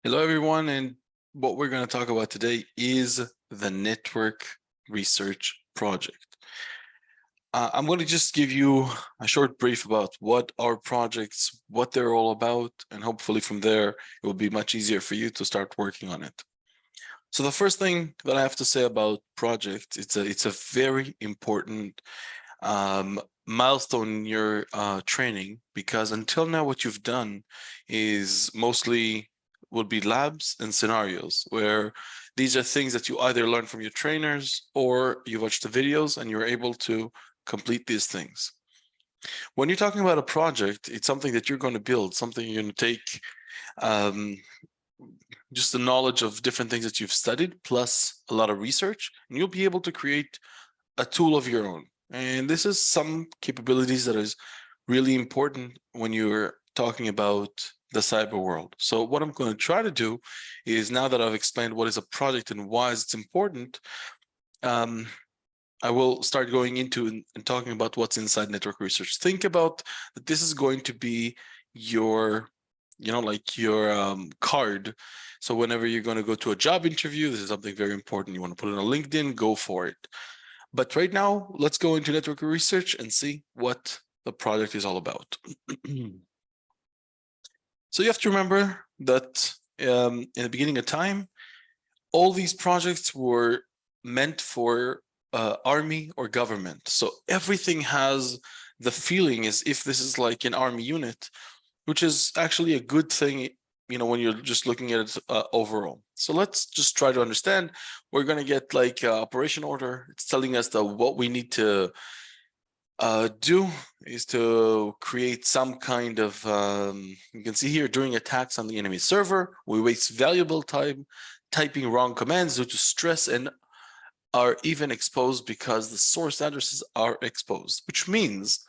Hello, everyone, and what we're going to talk about today is the network research project. I'm going to just give you a short brief about what our projects, what they're all about, and hopefully from there, it will be much easier for you to start working on it. So the first thing that I have to say about projects, it's a very important milestone in your training, because until now, what you've done is mostly would be labs and scenarios, where these are things that you either learn from your trainers or you watch the videos and you're able to complete these things. When you're talking about a project, it's something that you're going to build, something you're going to take um, just the knowledge of different things that you've studied, plus a lot of research, and you'll be able to create a tool of your own. And this is some capabilities that is really important when you're talking about the cyber world. So what I'm going to try to do is, now that I've explained what is a project and why it's important, I will start going into and talking about what's inside network research. Think about that this is going to be your, like your card. So whenever you're going to go to a job interview, this is something very important. You want to put it on LinkedIn, go for it. But right now, let's go into network research and see what the project is all about. So you have to remember that in the beginning of time, all these projects were meant for army or government. So everything has the feeling as if this is like an army unit, which is actually a good thing, when you're just looking at it overall. So let's just try to understand. We're going to get like operation order. It's telling us that what we need to do is to create some kind of, you can see here, during attacks on the enemy server, we waste valuable time typing wrong commands due to stress and are even exposed because the source addresses are exposed, which means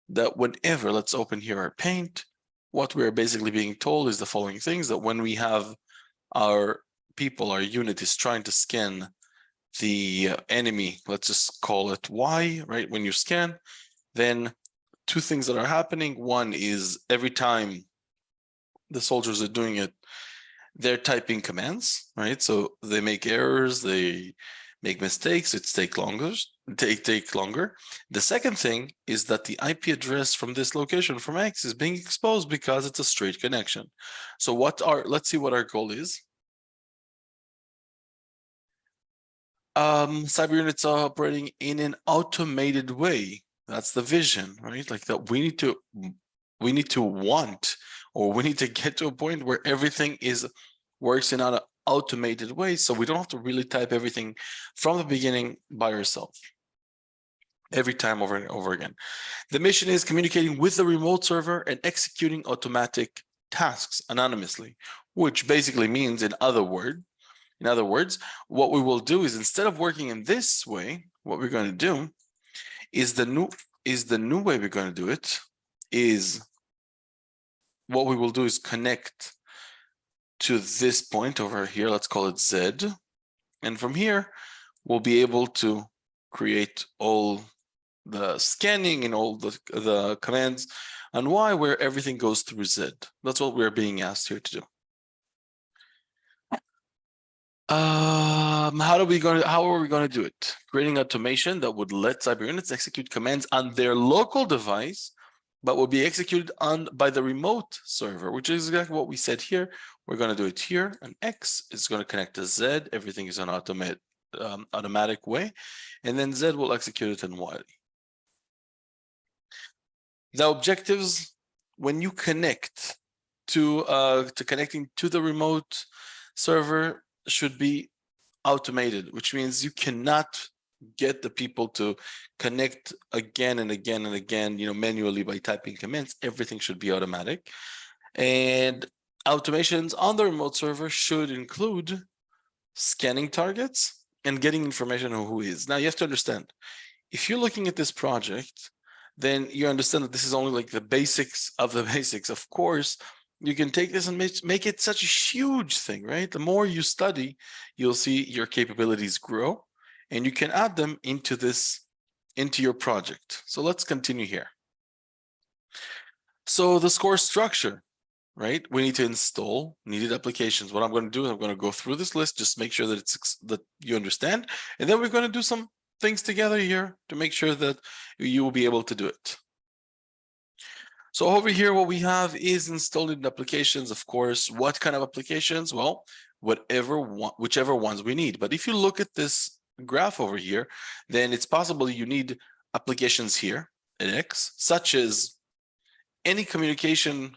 that whenever, let's open here our paint, what we're basically being told is the following things: that when we have our people, our unit is trying to scan the enemy, let's just call it Y, right? When you scan, then two things that are happening. One is every time the soldiers are doing it, they're typing commands, right? So they make errors, they make mistakes, it take longer. The second thing is that the IP address from this location from X is being exposed because it's a straight connection. So let's see what our goal is. Cyber units are operating in an automated way. That's the vision, right? Like that we need to want, or we need to get to a point where everything works in an automated way, so we don't have to really type everything from the beginning by ourselves every time over and over again. The mission is communicating with the remote server and executing automatic tasks anonymously, which basically means, in other words, what we will do is, instead of working in this way, what we're going to do is the new way we're going to do it is, what we will do is connect to this point over here, let's call it Z. And from here, we'll be able to create all the scanning and all the commands on Y, where everything goes through Z. That's what we're being asked here to do. How are we going to do it? Creating automation that would let cyber units execute commands on their local device, but will be executed by the remote server, which is exactly what we said here. We're going to do it here, and X is going to connect to Z. Everything is on automatic way, and then Z will execute it in Y. The objectives, when you connect to connecting to the remote server, should be automated, which means you cannot get the people to connect again and again and again, manually by typing commands. Everything should be automatic. And automations on the remote server should include scanning targets and getting information on who is. Now you have to understand, if you're looking at this project, then you understand that this is only like the basics of the basics. Of course, you can take this and make it such a huge thing, right? The more you study, you'll see your capabilities grow, and you can add them into your project. So let's continue here. So the score structure, right? We need to install needed applications. What I'm going to do is I'm going to go through this list, just make sure that that you understand, and then we're going to do some things together here to make sure that you will be able to do it. So over here, what we have is installed applications. Of course, what kind of applications? Well, whichever ones we need. But if you look at this graph over here, then it's possible you need applications here in X, such as any communication,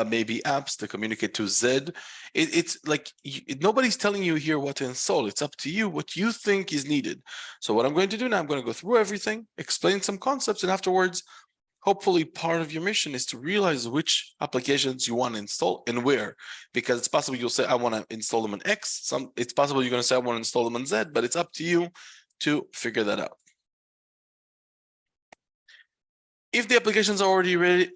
maybe apps to communicate to Z. It's like nobody's telling you here what to install. It's up to you what you think is needed. So what I'm going to do now, I'm going to go through everything, explain some concepts, and afterwards, hopefully part of your mission is to realize which applications you want to install and where, because it's possible you'll say, I want to install them on X. It's possible you're going to say, I want to install them on Z, but it's up to you to figure that out. If the applications are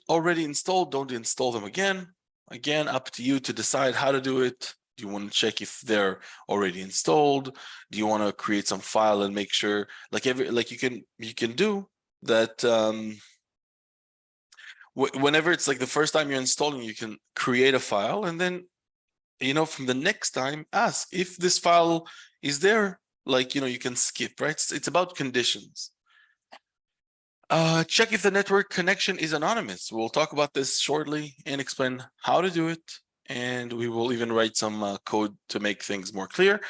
already installed, don't install them again. Again, up to you to decide how to do it. Do you want to check if they're already installed? Do you want to create some file and make sure, like you can do that. Whenever it's like the first time you're installing, you can create a file, and then, from the next time, ask if this file is there. Like, you can skip, right? It's about conditions. Check if the network connection is anonymous. We'll talk about this shortly and explain how to do it. And we will even write some code to make things more clear.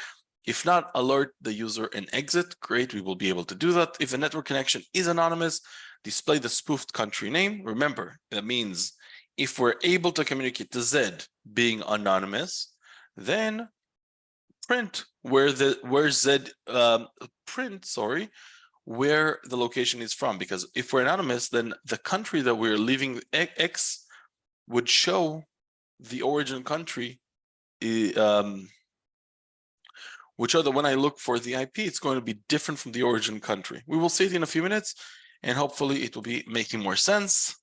If not, alert the user and exit. Great, we will be able to do that. If the network connection is anonymous, display the spoofed country name. Remember, that means if we're able to communicate to Z being anonymous, then print where Z where the location is from. Because if we're anonymous, then the country that we're leaving X would show the origin country. Which are when I look for the IP, it's going to be different from the origin country. We will see it in a few minutes, and hopefully it will be making more sense.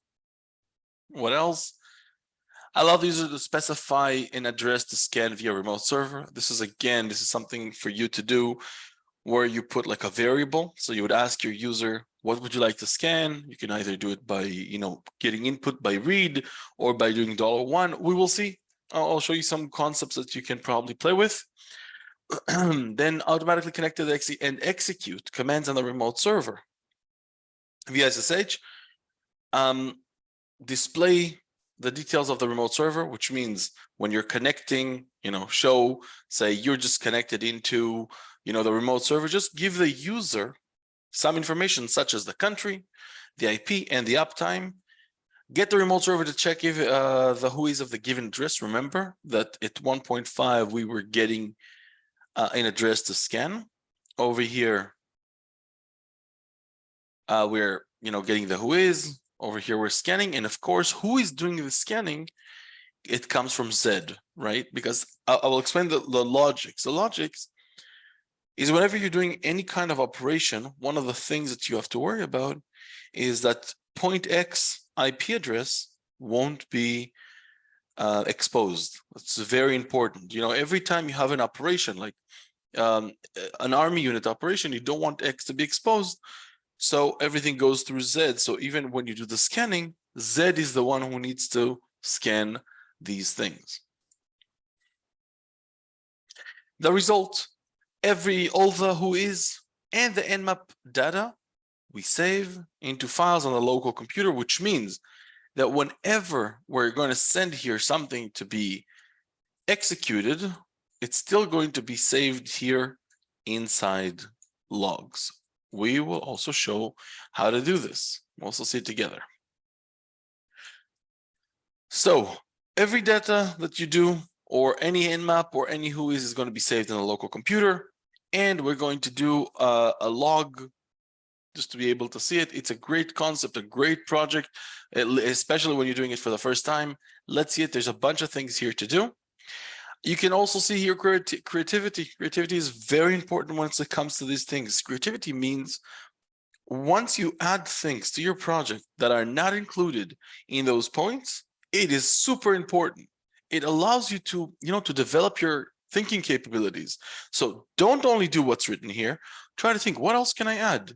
What else? Allow the user to specify an address to scan via remote server. This is something for you to do where you put like a variable. So you would ask your user, what would you like to scan? You can either do it by, getting input by read or by doing $1. We will see. I'll show you some concepts that you can probably play with. Then automatically connect to the and execute commands on the remote server via SSH. Display the details of the remote server, which means when you're connecting, say you're just connected into, the remote server, just give the user some information such as the country, the IP, and the uptime. Get the remote server to check if the whois of the given address. Remember that at 1.5 we were getting an address to scan. Over here, we're getting the whois. Over here we're scanning, and of course, who is doing the scanning? It comes from Z, right? Because I will explain the logics. The logics is whenever you're doing any kind of operation, one of the things that you have to worry about is that point X IP address won't be exposed. It's very important. Every time you have an operation like an army unit operation, you don't want X to be exposed. So everything goes through Z. So even when you do the scanning, Z is the one who needs to scan these things. The result, all the whois and the nmap data we save into files on the local computer, which means that whenever we're going to send here something to be executed, it's still going to be saved here inside logs. We will also show how to do this. We'll also see it together. So every data that you do, or any nmap or any whois, is going to be saved in a local computer. And we're going to do a log just to be able to see it. It's a great concept, a great project, especially when you're doing it for the first time. Let's see it. There's a bunch of things here to do. You can also see here creativity. Creativity is very important once it comes to these things. Creativity means once you add things to your project that are not included in those points, it is super important. It allows you to, to develop your thinking capabilities. So don't only do what's written here. Try to think, what else can I add?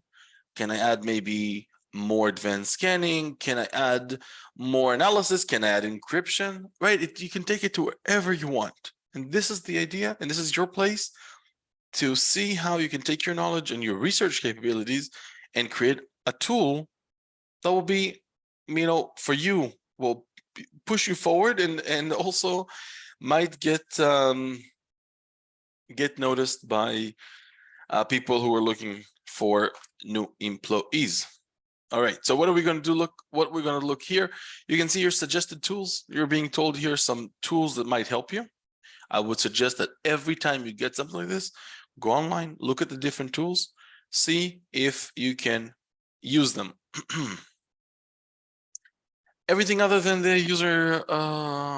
Can I add maybe more advanced scanning? Can I add more analysis? Can I add encryption? Right? You can take it to wherever you want. And this is the idea, and this is your place to see how you can take your knowledge and your research capabilities and create a tool that will be, for you, will push you forward and also might get noticed by people who are looking for new employees. All right, so what are we going to do? What we're going to look here. You can see your suggested tools. You're being told here some tools that might help you. I would suggest that every time you get something like this, go online, look at the different tools, see if you can use them. Everything other than the user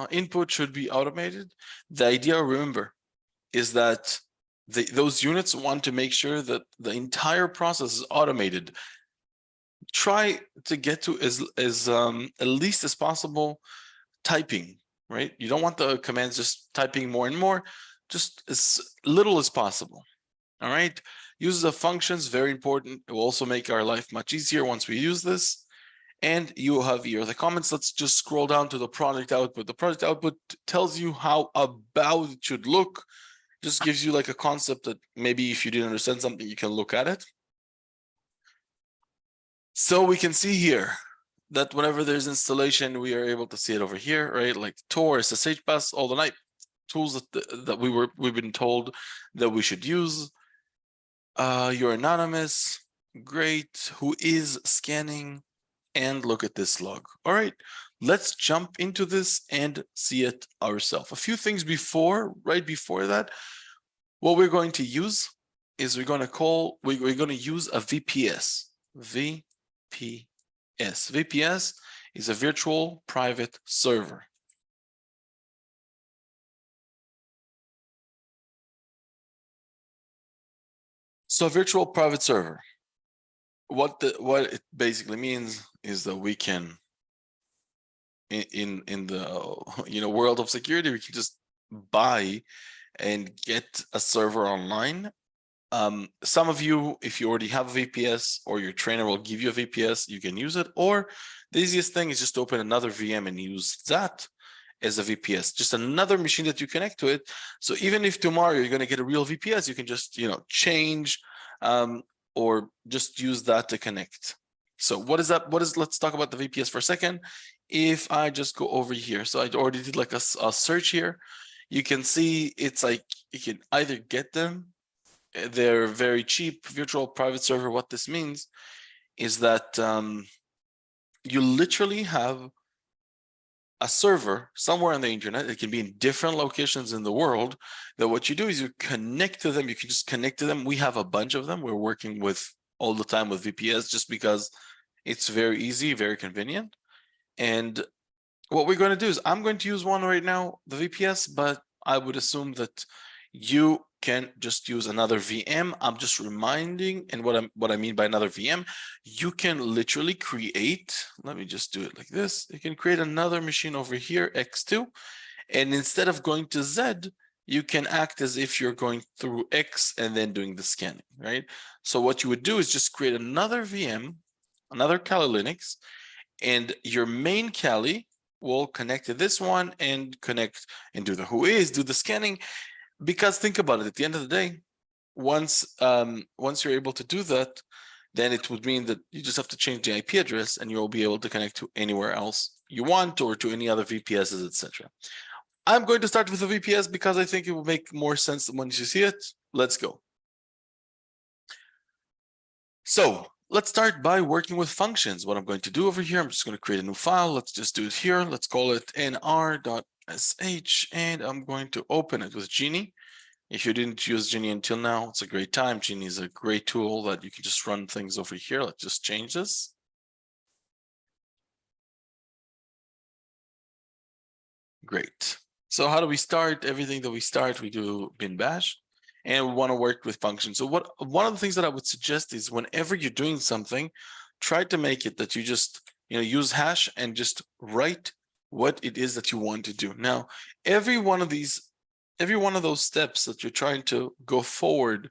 input should be automated. The idea, remember, is that those units want to make sure that the entire process is automated. Try to get to as at least as possible typing, right? You don't want the commands just typing more and more, just as little as possible. All right, uses of functions, very important. It will also make our life much easier once we use this. And you have here the comments. Let's just scroll down to the project output. The project output tells you how about it should look. Just gives you like a concept that maybe if you didn't understand something, you can look at it. So we can see here that whenever there's installation, we are able to see it over here, right? Like Tor, SSH bus, all the night tools that we've been told that we should use. You're anonymous, great. Who is scanning? And look at this log. All right, let's jump into this and see it ourselves. A few things right before that, what we're going to use is we're going to use a VPS. VPS is a virtual private server. So a virtual private server, what it basically means is that we can, in the world of security, we can just buy and get a server online. Some of you, if you already have a VPS or your trainer will give you a VPS, you can use it. Or the easiest thing is just to open another VM and use that as a VPS, just another machine that you connect to it. So even if tomorrow you're going to get a real VPS, you can just change or just use that to connect. So what is that? Let's talk about the VPS for a second. If I just go over here, so I already did like a search here. You can see it's like you can either get them. They're very cheap. Virtual private server. What this means is that you literally have a server somewhere on the internet. It can be in different locations in the world. That what you do is you connect to them. You can just connect to them. We have a bunch of them. We're working with all the time with VPS just because it's very easy, very convenient. And what we're going to do is I'm going to use one right now, the VPS, but I would assume that you can just use another VM. I'm just reminding, and what I mean by another VM, you can literally create, let me just do it like this. You can create another machine over here, X2, and instead of going to Z, you can act as if you're going through X and then doing the scanning, right? So what you would do is just create another VM, another Kali Linux, and your main Kali will connect to this one and connect and do the scanning. Because think about it, at the end of the day, once you're able to do that, then it would mean that you just have to change the IP address and you'll be able to connect to anywhere else you want or to any other VPSs, etc. I'm going to start with the VPS because I think it will make more sense once you see it. Let's go. So let's start by working with functions. What I'm going to do over here, I'm just going to create a new file. Let's just do it here. Let's call it nr.sh, and I'm going to open it with Genie. If you didn't use Genie until now, it's a great time. Genie is a great tool that you can just run things over here. Let's just change this. Great. So how do we start? Everything that we start, we do bin bash, and we want to work with functions. So one of the things that I would suggest is whenever you're doing something, try to make it that you just use hash and just write what it is that you want to do. Now, every one of those steps that you're trying to go forward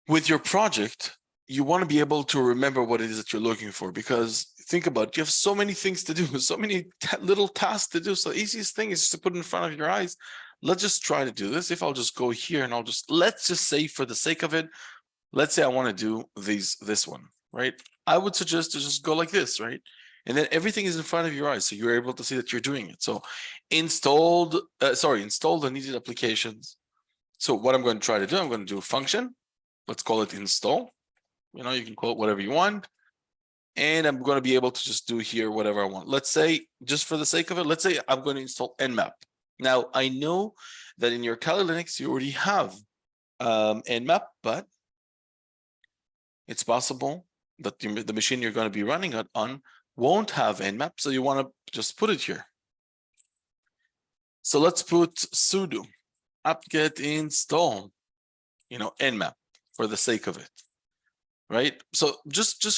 with your project, you want to be able to remember what it is that you're looking for, because think about it, you have so many things to do, so many little tasks to do. So the easiest thing is just to put it in front of your eyes. Let's just try to do this. If I'll just go here and let's just say, for the sake of it, let's say I want to do this one, right? I would suggest to just go like this, right? And then everything is in front of your eyes, so you're able to see that you're doing it. So install the needed applications. So what I'm going to try to do, I'm going to do a function. Let's call it install. You know, you can call it whatever you want. And I'm going to be able to just do here whatever I want. Let's say, just for the sake of it, let's say I'm going to install Nmap. Now, I know that in your Kali Linux, you already have Nmap, but it's possible that the machine you're going to be running it on won't have Nmap, so you want to just put it here. So let's put sudo apt-get install, Nmap, for the sake of it, right? So just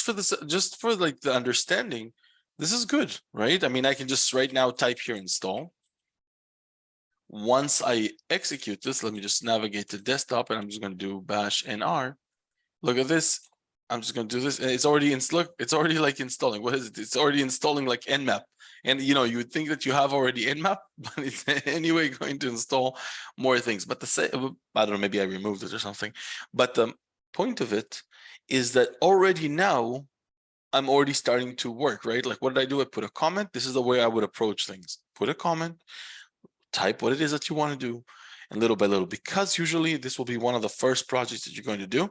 for like the understanding, this is good, right? I mean, I can just right now type here install. Once I execute this, let me just navigate to desktop, and I'm just going to do bash nr. Look at this. I'm just going to do this, and it's already it's already like installing. What is it? It's already installing like Nmap. And you would think that you have already Nmap, but it's anyway going to install more things. But I don't know, maybe I removed it or something. But the point of it is that already now I'm already starting to work, right? Like, what did I do? I put a comment. This is the way I would approach things. Put a comment, type what it is that you want to do, and little by little, because usually this will be one of the first projects that you're going to do.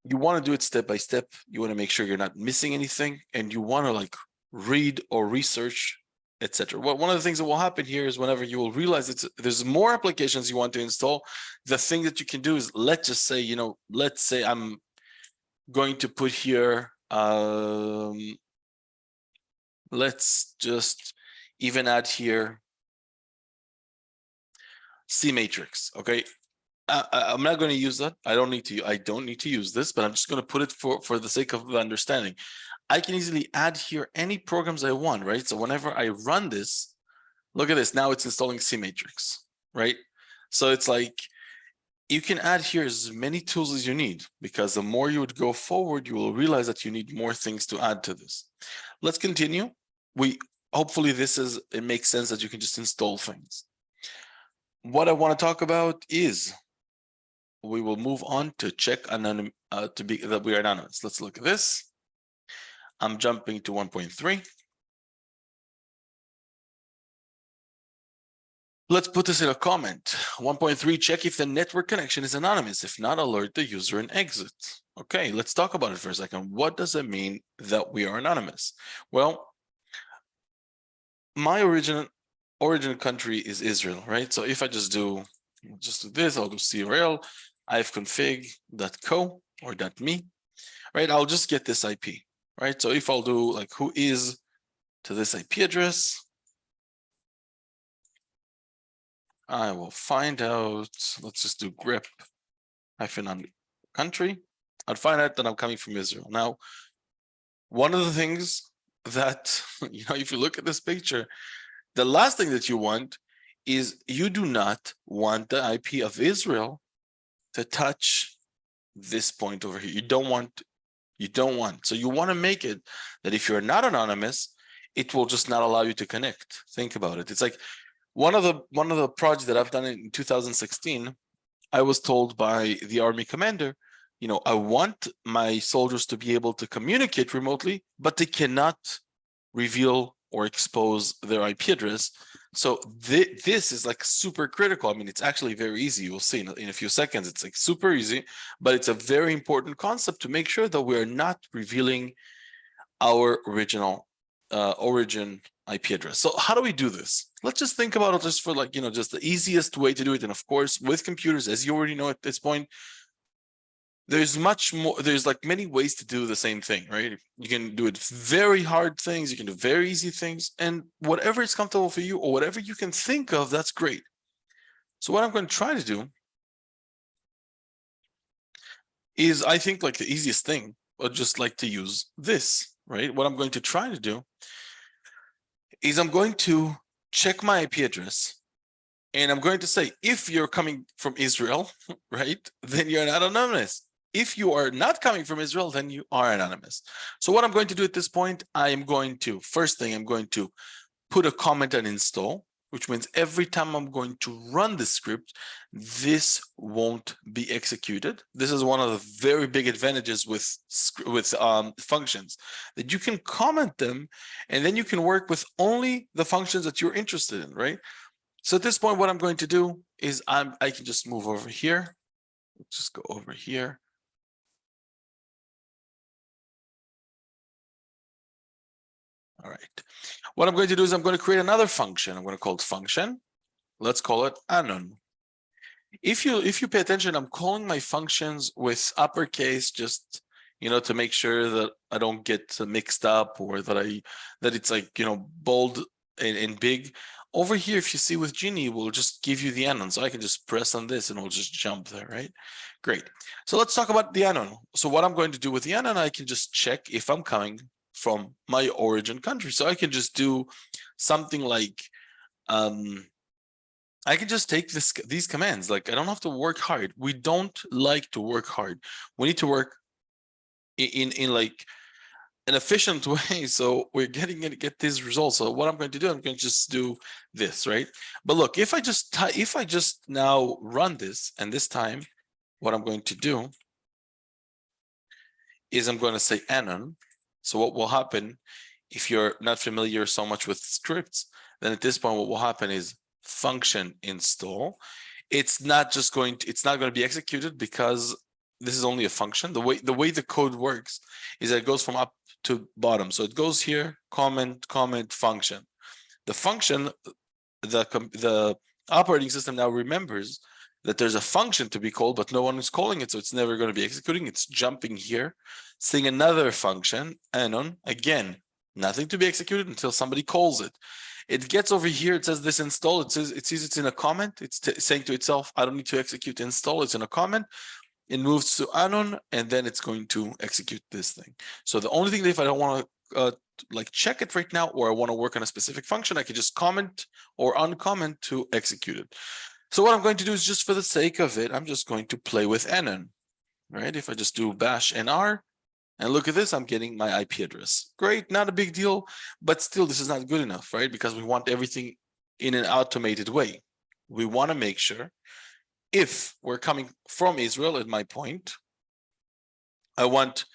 You want to do it step by step. You want to make sure you're not missing anything, and you want to like read or research, etc. Well, one of the things that will happen here is whenever you will realize there's more applications you want to install, the thing that you can do is, let's just say, let's say I'm going to put here, let's just even add here CMatrix, okay? I'm not going to use that. I don't need to use this, but I'm just going to put it for the sake of understanding. I can easily add here any programs I want, right? So whenever I run this, look at this. Now it's installing CMatrix, right? So it's like you can add here as many tools as you need, because the more you would go forward, you will realize that you need more things to add to this. Let's continue. Hopefully it makes sense that you can just install things. What I want to talk about is, we will move on to check that we are anonymous. Let's look at this. I'm jumping to 1.3. Let's put this in a comment. 1.3, check if the network connection is anonymous. If not, alert the user and exit. Okay, let's talk about it for a second. What does it mean that we are anonymous? Well, my origin country is Israel, right? So if I just do this, I'll do crl ifconfig.co or .me, right? I'll just get this IP, right? So if I'll do like who is to this IP address, I will find out, let's just do grep -country. I'll find out that I'm coming from Israel. Now, one of the things that, if you look at this picture, the last thing that you want is, you do not want the IP of Israel to touch this point over here. You don't want. So you want to make it that if you're not anonymous, it will just not allow you to connect. Think about it. It's like one of the projects that I've done in 2016, I was told by the army commander, I want my soldiers to be able to communicate remotely, but they cannot reveal or expose their IP address. So this is like super critical. I mean, it's actually very easy. You'll see in a few seconds. It's like super easy, but it's a very important concept to make sure that we're not revealing our original origin IP address. So how do we do this? Let's just think about it just for like, just the easiest way to do it. And of course, with computers, as you already know at this point, there's much more, there's like many ways to do the same thing, right? You can do it very hard things, you can do very easy things, and whatever is comfortable for you or whatever you can think of, that's great. So what I'm going to try to do is, I think like the easiest thing, I'd just like to use this, right? What I'm going to try to do is I'm going to check my IP address, and I'm going to say, if you're coming from Israel, right, then you're not anonymous. If you are not coming from Israel, then you are anonymous. So what I'm going to do at this point, I am going to, first thing, I'm going to put a comment and install, which means every time I'm going to run the script, this won't be executed. This is one of the very big advantages with functions, that you can comment them and then you can work with only the functions that you're interested in, right? So at this point, what I'm going to do is I can just move over here. Let's just go over here. All right. What I'm going to do is I'm going to create another function. I'm going to call it function. Let's call it anon. If you pay attention, I'm calling my functions with uppercase, just to make sure that I don't get mixed up, or that it's like bold and big. Over here, if you see with Genie, we'll just give you the anon. So I can just press on this and we'll just jump there, right? Great. So let's talk about the anon. So what I'm going to do with the anon, I can just check if I'm coming from my origin country. So I can just do something like, I can just take these commands. Like, I don't have to work hard. We don't like to work hard. We need to work in like an efficient way, so we're get these results. So what I'm going to do, I'm going to just do this, right? But look, if I just now run this, and this time what I'm going to do is I'm going to say anon. So what will happen, if you're not familiar so much with scripts, then at this point what will happen is function install. It's not going to be executed because this is only a function. The way the code works is that it goes from up to bottom. So it goes here, comment, function. The function, the operating system now remembers that there's a function to be called, but no one is calling it, so it's never going to be executing. It's jumping here, seeing another function, anon, again, nothing to be executed until somebody calls it. It gets over here, it says this install, it sees it's in a comment, it's saying to itself, I don't need to execute install, it's in a comment. It moves to anon, and then it's going to execute this thing. So the only thing that if I don't want to like check it right now, or I want to work on a specific function, I can just comment or uncomment to execute it. So what I'm going to do is, just for the sake of it, I'm just going to play with anon, right? If I just do bash nr, and look at this, I'm getting my IP address. Great, not a big deal, but still this is not good enough, right? Because we want everything in an automated way. We want to make sure, if we're coming from Israel, at my point, I want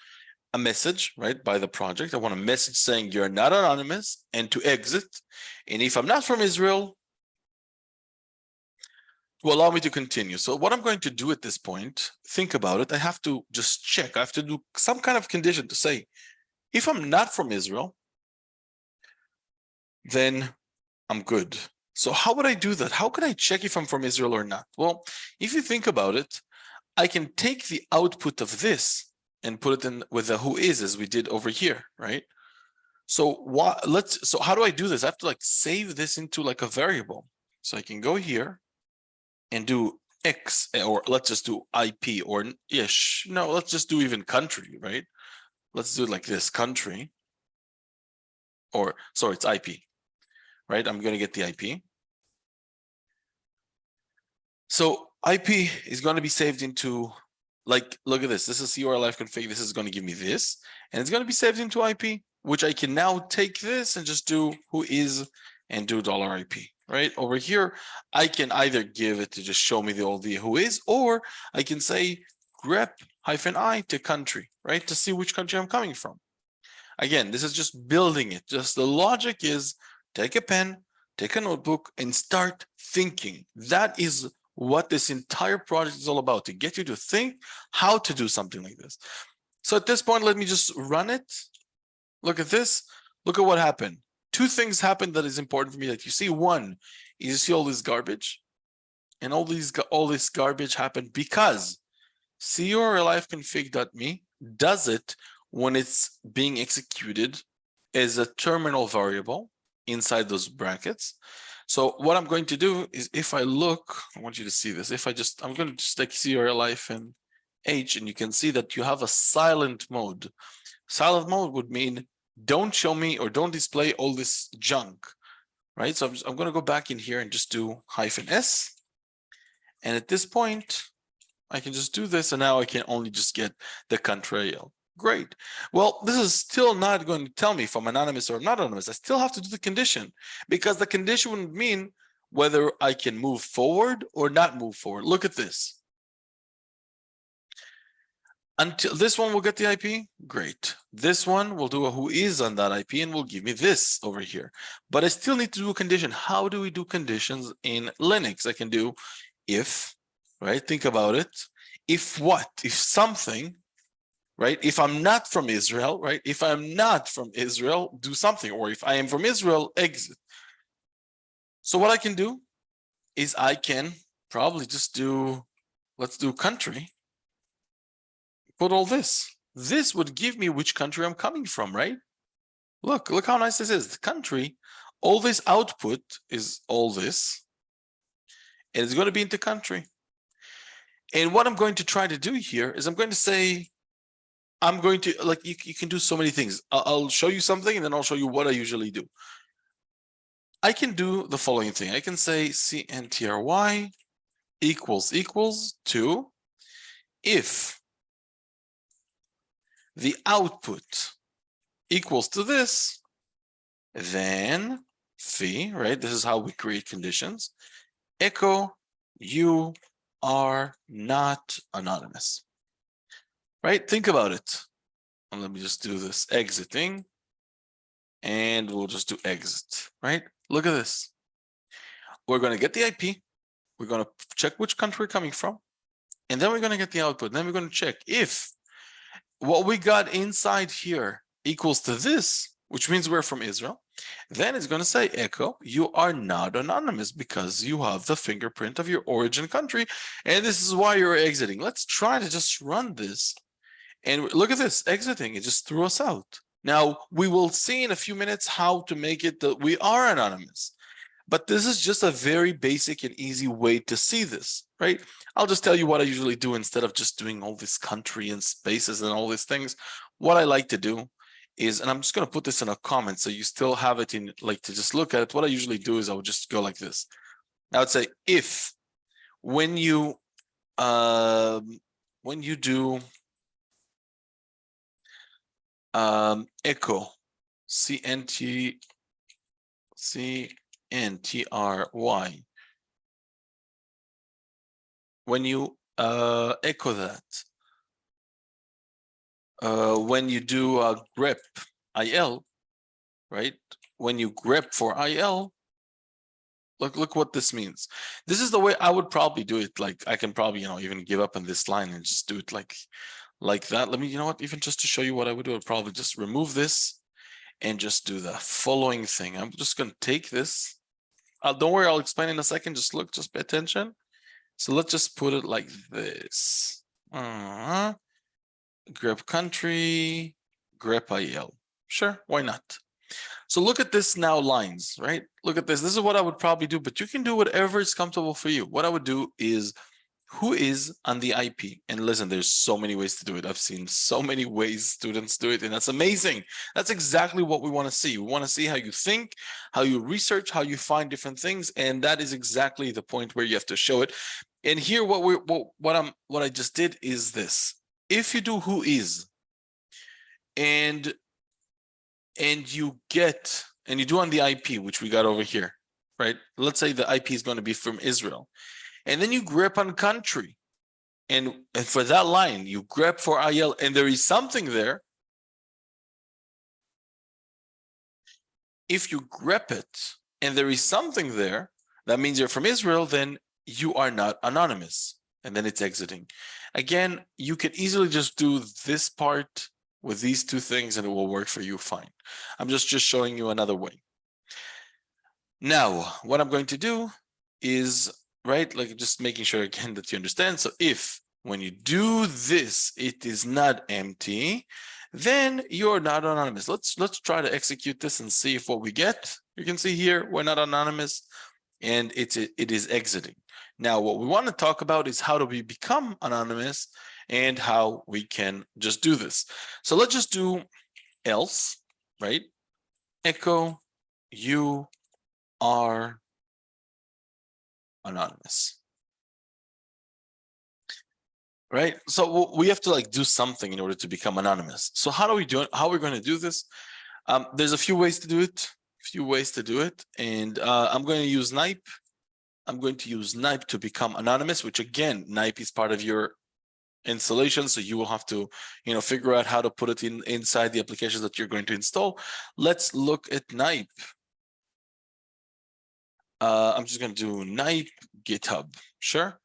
a message, right, by the project. I want a message saying you're not anonymous and to exit. And if I'm not from Israel, to allow me to continue. So what I'm going to do at this point, think about it. I have to just check. I have to do some kind of condition to say, if I'm not from Israel, then I'm good. So how would I do that? How can I check if I'm from Israel or not? Well, if you think about it, I can take the output of this and put it in with the who is, as we did over here, right? So how do I do this? I have to like save this into like a variable. So I can go here and do X, or let's just do IP, or ish. No, let's just do even country, right? Let's do it like this, country, or sorry, it's IP, right? I'm going to get the IP. So IP is going to be saved into, like, look at this. This is CURLF config. This is going to give me this, and it's going to be saved into IP, which I can now take this and just do who is and do $IP, right? Over here, I can either give it to just show me the who is, or I can say grep-i to country, right? To see which country I'm coming from. Again, this is just building it. Just the logic is take a pen, take a notebook, and start thinking. That is what this entire project is all about, to get you to think how to do something like this. So at this point, let me just run it. Look at this. Look at what happened. Two things happened that is important for me that you see. One is you see all this garbage, and all this garbage happened because CURLifeconfig.me does it when it's being executed as a terminal variable inside those brackets. So what I'm going to do is, if I look, I want you to see this. I'm going to just take CURLif and H, and you can see that you have a silent mode. Silent mode would mean don't show me or don't display all this junk, right? So I'm going to go back in here and just do -s. And at this point, I can just do this, and now I can only just get the country IL. Great. Well, this is still not going to tell me if I'm anonymous or not anonymous. I still have to do the condition, because the condition would mean whether I can move forward or not move forward. Look at this. Until this one will get the IP, great. This one will do a who is on that IP and will give me this over here. But I still need to do a condition. How do we do conditions in Linux? I can do if, right? Think about it. If what? If something, right? If I'm not from Israel, right? If I'm not from Israel, do something. Or if I am from Israel, exit. So what I can do is I can probably just do, let's do country. Put all this. This would give me which country I'm coming from, right? Look how nice this is. The country, all this output is all this, and it's going to be into country. And what I'm going to try to do here is I'm going to say, I'm going to, like, you can do so many things. I'll show you something, and then I'll show you what I usually do. I can do the following thing. I can say CNTRY equals to if the output equals to this, then phi, right? This is how we create conditions. Echo, you are not anonymous, right? Think about it. And let me just do this exiting, and we'll just do exit, right? Look at this. We're going to get the IP. We're going to check which country we're coming from, and then we're going to get the output. Then we're going to check if what we got inside here equals to this, which means we're from Israel. Then it's going to say, echo, you are not anonymous because you have the fingerprint of your origin country, and this is why you're exiting. Let's try to just run this, and look at this, exiting. It just threw us out. Now, we will see in a few minutes how to make it that we are anonymous. But this is just a very basic and easy way to see this, right? I'll just tell you what I usually do instead of just doing all this country and spaces and all these things. What I like to do is, and I'm just going to put this in a comment so you still have it in, like, to just look at it. What I usually do is I would just go like this. I would say if when you do echo CNTRY, when you echo that, when you do grep IL, right? When you grep for IL, look what this means. This is the way I would probably do it. Like, I can probably, even give up on this line and just do it like that. Let me, you know what, even just to show you what I would do, I'd probably just remove this and just do the following thing. I'm just going to take this. Don't worry, I'll explain in a second. Just look, just pay attention. So let's just put it like this. Grep country, grep IL. Sure, why not? So look at this now, lines, right? Look at this. This is what I would probably do, but you can do whatever is comfortable for you. What I would do is who is on the IP. And listen, there's so many ways to do it. I've seen so many ways students do it, and that's amazing. That's exactly what we want to see. We want to see how you think, how you research, how you find different things, and that is exactly the point where you have to show it. And here, what I just did is this. If you do who is, and you do on the IP, which we got over here, right? Let's say the IP is going to be from Israel. And then you grep on country. And for that line, you grep for IL, and there is something there. If you grep it and there is something there, that means you're from Israel, then you are not anonymous. And then it's exiting. Again, you can easily just do this part with these two things and it will work for you fine. I'm just showing you another way. Now, what I'm going to do is, right, like just making sure again that you understand. So if when you do this, it is not empty, then you're not anonymous. Let's try to execute this and see if what we get. You can see here, we're not anonymous, and it is exiting. Now, what we want to talk about is how do we become anonymous and how we can just do this. So let's just do else, right? Echo, you are anonymous. right? So we have to like do something in order to become anonymous. So how do we do it? How are we going to do this? There's a few ways to do it. And I'm going to use Nipe. I'm going to use Nipe to become anonymous, which again, Nipe is part of your installation, so you will have to, figure out how to put it inside the applications that you're going to install. Let's look at Nipe. I'm just going to do Nipe GitHub. Sure.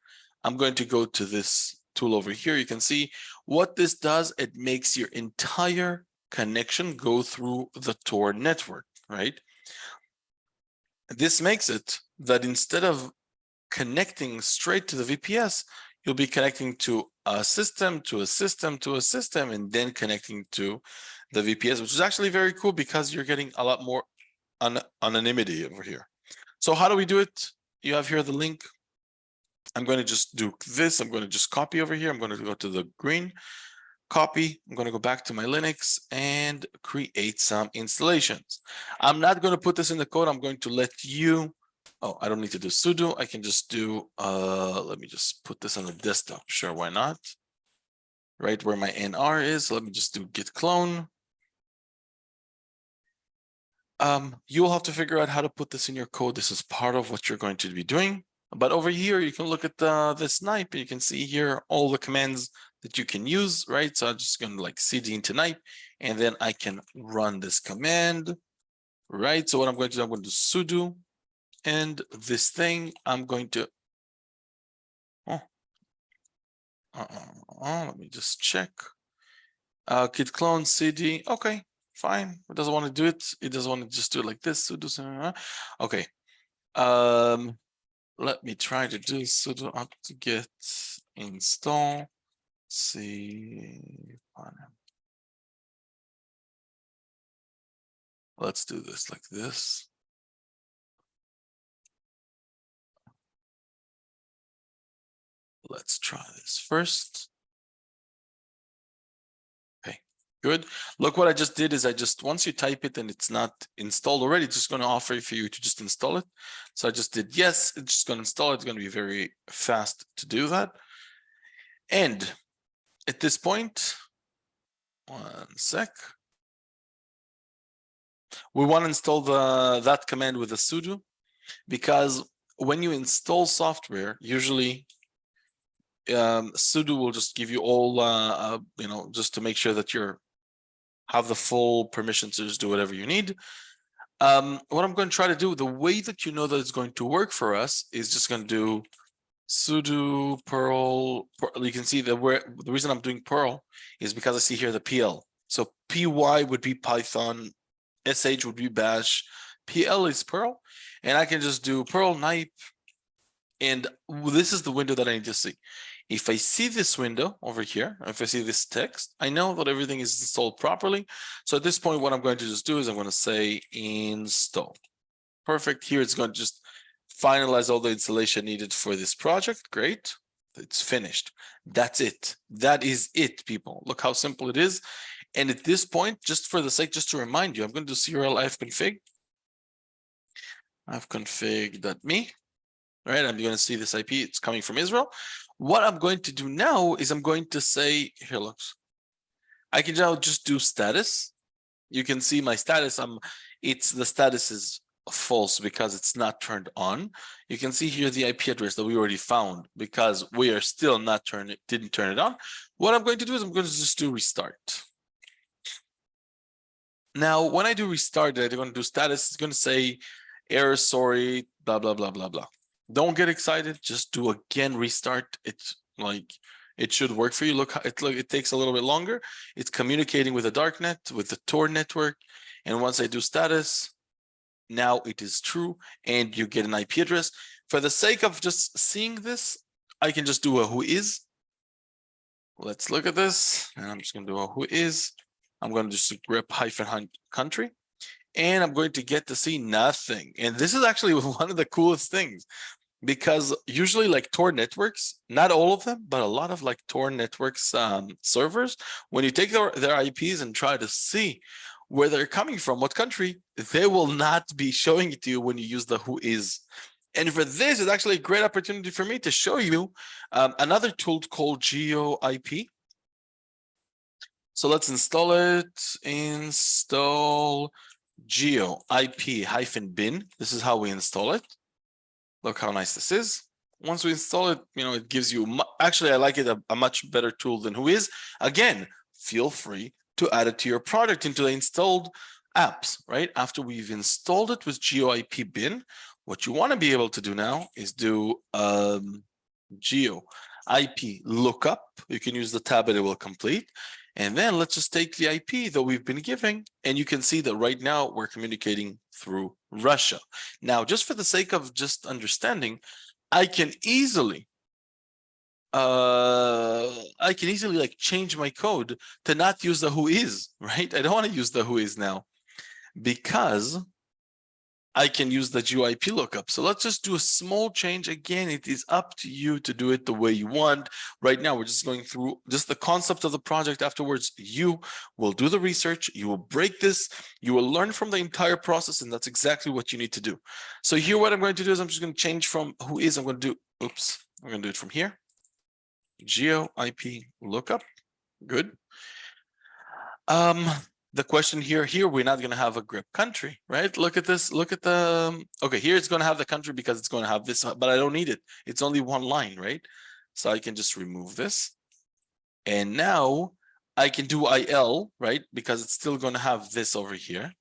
I'm going to go to this tool over here. You can see what this does. It makes your entire connection go through the Tor network, right? This makes it that instead of connecting straight to the VPS, you'll be connecting to a system, to a system, to a system, and then connecting to the VPS, which is actually very cool because you're getting a lot more anonymity over here. So how do we do it? You have here the link. I'm going to just do this. I'm going to just copy over here. I'm going to go to the green, copy. I'm going to go back to my Linux and create some installations. I'm not going to put this in the code. I'm going to let you, I don't need to do sudo. I can just do, let me just put this on the desktop. Sure, why not? Right where my NR is. Let me just do git clone. You'll have to figure out how to put this in your code. This is part of what you're going to be doing. But over here, you can look at this Nipe. You can see here all the commands that you can use, right? So I'm just going to like cd into Nipe, and then I can run this command, right? So what I'm going to do, I'm going to do sudo, and this thing, I'm going to, let me just check. Git clone cd, okay, fine. It doesn't want to do it. It doesn't want to just do it like this. Sudo, okay. Let me try to do sudo apt-get install cpanel. Let's do this like this. Let's try this first. Okay, good. Look, what I just did is once you type it and it's not installed already, it's just going to offer for you to just install it. So I just did yes, it's just going to install it. It's going to be very fast to do that. And at this point, one sec. We want to install that command with a sudo, because when you install software, usually sudo will just give you all, just to make sure that you have the full permission to just do whatever you need. What I'm going to try to do, the way that you know that it's going to work for us is just going to do sudo perl. You can see that the reason I'm doing perl is because I see here the PL. So py would be Python, sh would be bash, pl is perl, and I can just do perl Nipe, and this is the window that I need to see. If I see this window over here, if I see this text, I know that everything is installed properly. So at this point, what I'm going to just do is I'm going to say install. Perfect. Here it's going to just finalize all the installation needed for this project. Great. It's finished. That's it. That is it, people. Look how simple it is. And at this point, just for the sake, just to remind you, I'm going to do crl ifconfig.me. Right, I'm going to see this IP. It's coming from Israel. What I'm going to do now is I'm going to say, here, looks. I can now just do status. You can see my status. The status is false because it's not turned on. You can see here the IP address that we already found because we are still not didn't turn it on. What I'm going to do is I'm going to just do restart. Now, when I do restart, I'm going to do status. It's going to say error, sorry, blah, blah, blah, blah, blah. Don't get excited. Just do again restart. It's like it should work for you. Look, it takes a little bit longer. It's communicating with the darknet, with the Tor network. And once I do status, now it is true, and you get an IP address. For the sake of just seeing this, I can just do a whois. Let's look at this. And I'm just going to do a whois. I'm going to just grep -country. And I'm going to get to see nothing. And this is actually one of the coolest things, because usually like Tor networks, not all of them, but a lot of like Tor networks servers, when you take their IPs and try to see where they're coming from, what country, they will not be showing it to you when you use the whois. And for this, it's actually a great opportunity for me to show you another tool called GeoIP. So let's install it. Install GeoIP-bin. This is how we install it. Look how nice this is. Once we install it, it gives you, actually, I like it a much better tool than Whois. Again, feel free to add it to your project into the installed apps, right? After we've installed it with GeoIP-bin, what you want to be able to do now is do GeoIP lookup. You can use the tab and it will complete. And then let's just take the IP that we've been giving, and you can see that right now we're communicating through Russia. Now, just for the sake of just understanding, I can easily like change my code to not use the Whois, right? I don't want to use the Whois now because I can use the GeoIP lookup. So let's just do a small change. Again, it is up to you to do it the way you want. Right now, we're just going through just the concept of the project. Afterwards, you will do the research, you will break this, you will learn from the entire process, and that's exactly what you need to do. So here, what I'm going to do is I'm just going to change from Whois. I'm going to do, I'm going to do it from here. GeoIP lookup, good. The question here, we're not going to have a grep country, right? Look at this. Look at the, okay, here it's going to have the country because it's going to have this, but I don't need it. It's only one line, right? So I can just remove this. And now I can do IL, right? Because it's still going to have this over here.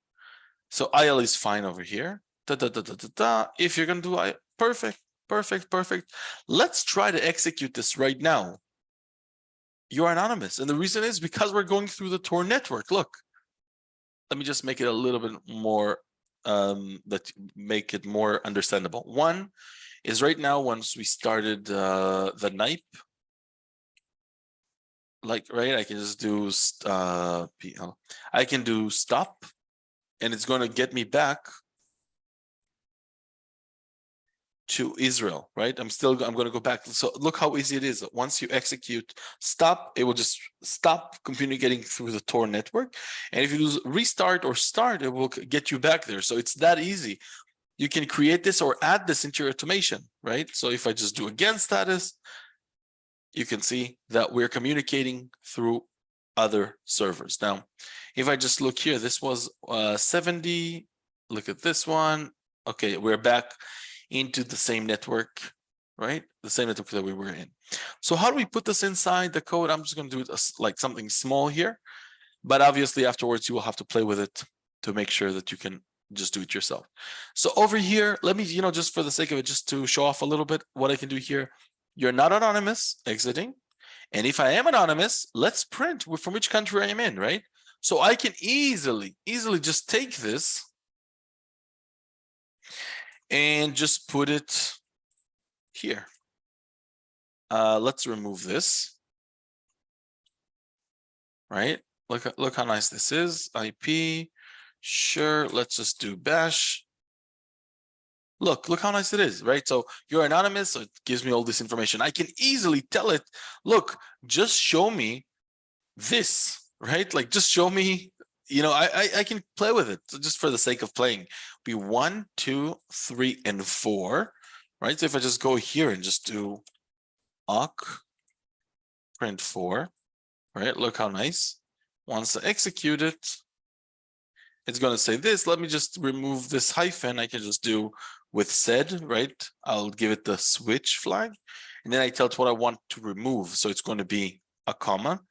So IL is fine over here. If you're going to do IL, perfect. Let's try to execute this right now. You're anonymous. And the reason is because we're going through the Tor network. Look. Let me just make it a little bit more, make it more understandable. One is right now, once we started the NIPE, like, right, I can just do, I can do stop, and it's going to get me back to Israel, right? I'm going to go back. So look how easy it is. Once you execute stop, it will just stop communicating through the Tor network. And if you do restart or start, it will get you back there. So it's that easy. You can create this or add this into your automation, right? So if I just do again status, you can see that we're communicating through other servers. Now, if I just look here, this was 70. Look at this one. Okay, we're back into the same network, right? The same network that we were in. So how do we put this inside the code? I'm just going to do it like something small here, but obviously afterwards you will have to play with it to make sure that you can just do it yourself. So over here, let me, just for the sake of it, just to show off a little bit what I can do here. You're not anonymous, exiting. And if I am anonymous, let's print from which country I am in, right? So I can easily just take this and just put it here. Let's remove this, right? Look how nice this is. IP, sure. Let's just do bash. Look how nice it is, right? So you're anonymous, so it gives me all this information. I can easily tell it, look, just show me this, right? Like just show me, I can play with it just for the sake of playing. Be 1, 2, 3, and 4, right? So if I just go here and just do awk print 4, right? Look how nice. Once I execute it, it's going to say this. Let me just remove this hyphen. I can just do with sed, right? I'll give it the switch flag, and then I tell it what I want to remove. So it's going to be a comma,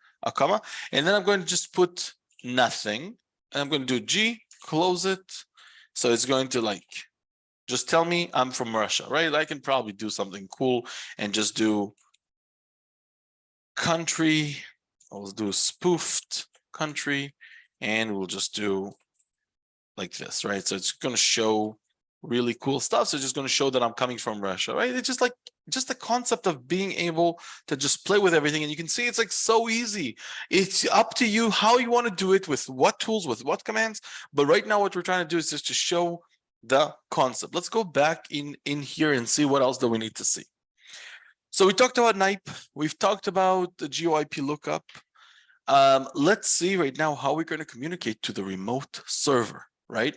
and then I'm going to just put nothing, and I'm going to do G, close it. So it's going to just tell me I'm from Russia, right? I can probably do something cool and just do country. I'll do spoofed country, and we'll just do like this, right? So it's going to show really cool stuff. So it's just going to show that I'm coming from Russia, right? It's just the concept of being able to just play with everything. And you can see it's so easy. It's up to you how you want to do it, with what tools, with what commands. But right now, what we're trying to do is just to show the concept. Let's go back in here and see what else do we need to see. So we talked about NIPE. We've talked about the GeoIP lookup. Let's see right now how we're going to communicate to the remote server, right?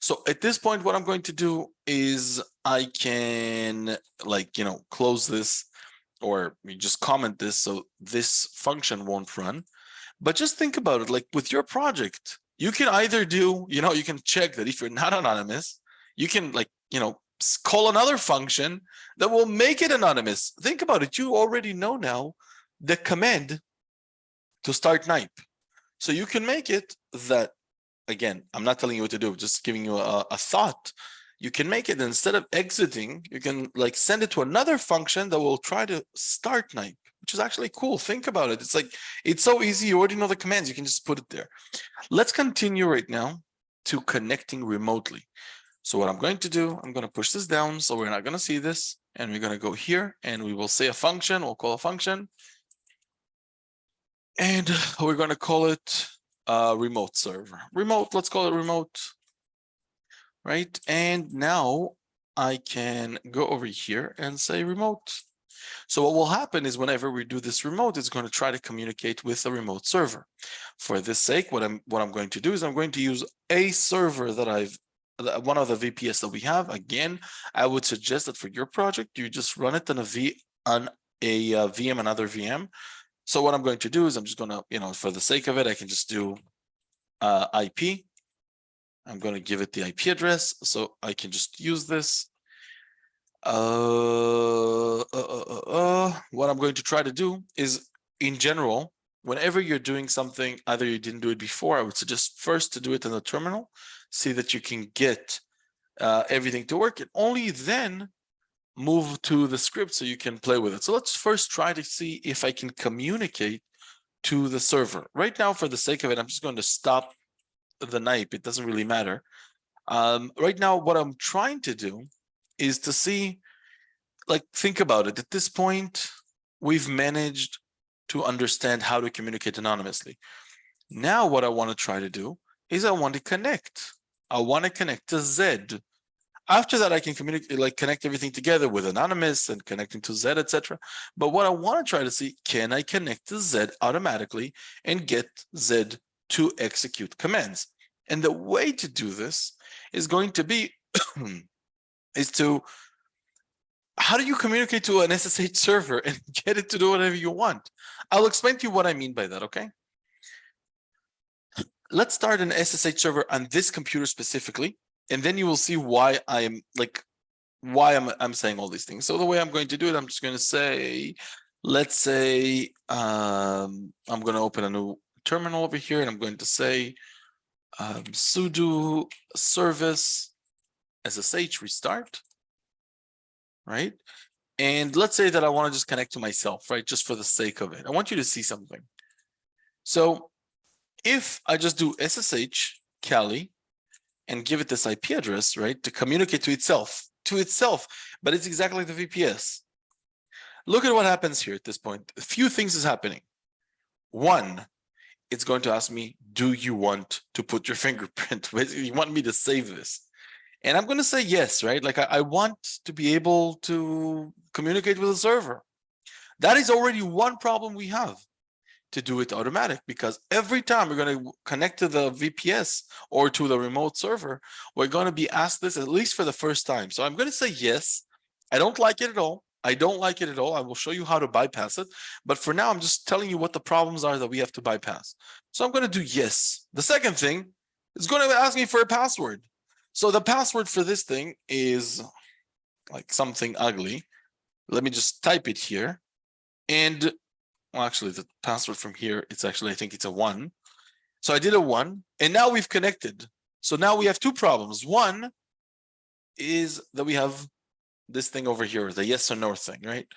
So at this point, what I'm going to do is I can close this, or you just comment this so this function won't run. But just think about it, like with your project, you can either do, you can check that if you're not anonymous, you can call another function that will make it anonymous. Think about it. You already know now the command to start NIPE. So you can make it that, again, I'm not telling you what to do, just giving you a thought. You can make it, instead of exiting, you can send it to another function that will try to start NIPE, which is actually cool. Think about it. It's so easy. You already know the commands. You can just put it there. Let's continue right now to connecting remotely. So what I'm going to do, I'm going to push this down so we're not going to see this. And we're going to go here and we will say a function. We'll call a function. And we're going to call it remote server. Remote, let's call it remote. Right? And now I can go over here and say remote. So what will happen is whenever we do this remote, it's going to try to communicate with a remote server. For this sake, what I'm going to do is I'm going to use a server that one of the VPS that we have. Again, I would suggest that for your project, you just run it on a VM, another VM. So what I'm going to do is I'm just going to, for the sake of it, I can just do IP. I'm going to give it the IP address, so I can just use this. What I'm going to try to do is, in general, whenever you're doing something, either you didn't do it before, I would suggest first to do it in the terminal, see that you can get everything to work, and only then move to the script so you can play with it. So let's first try to see if I can communicate to the server. Right now, for the sake of it, I'm just going to stop the NIPE. It doesn't really matter. Right now, what I'm trying to do is to see, think about it. At this point, we've managed to understand how to communicate anonymously. Now, what I want to try to do is I want to connect. I want to connect to Z. After that, I can communicate, connect everything together with anonymous and connecting to Z, etc. But what I want to try to see, can I connect to Z automatically and get Z to execute commands? And the way to do this is going to be how do you communicate to an SSH server and get it to do whatever you want? I'll explain to you what I mean by that, okay? Let's start an SSH server on this computer specifically, and then you will see why I'm saying all these things. So the way I'm going to do it, I'm just going to say, let's say I'm going to open a new terminal over here, and I'm going to say sudo service SSH restart, right? And let's say that I want to just connect to myself, right? Just for the sake of it. I want you to see something. So if I just do SSH Kali and give it this IP address, right, to communicate to itself, but it's exactly the VPS. Look at what happens here at this point. A few things is happening. One, it's going to ask me, do you want to put your fingerprint? You want me to save this? And I'm going to say yes, right? I want to be able to communicate with the server. That is already one problem we have, to do it automatic, because every time we're going to connect to the VPS or to the remote server, we're going to be asked this at least for the first time. So I'm going to say yes. I don't like it at all. I will show you how to bypass it. But for now, I'm just telling you what the problems are that we have to bypass. So I'm going to do yes. The second thing is going to ask me for a password. So the password for this thing is something ugly. Let me just type it here. And well, actually, the password from here, it's actually, I think it's a 1. So I did a 1, and now we've connected. So now we have two problems. One is that we have this thing over here, the yes or no thing, right?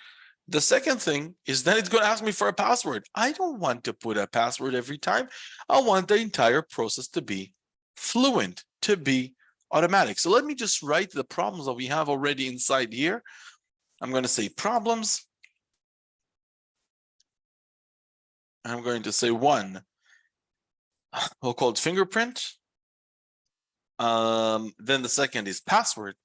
The second thing is that it's going to ask me for a password. I don't want to put a password every time. I want the entire process to be fluent, to be automatic. So let me just write the problems that we have already inside here. I'm going to say problems. I'm going to say 1. We'll call it fingerprint. Then the second is password,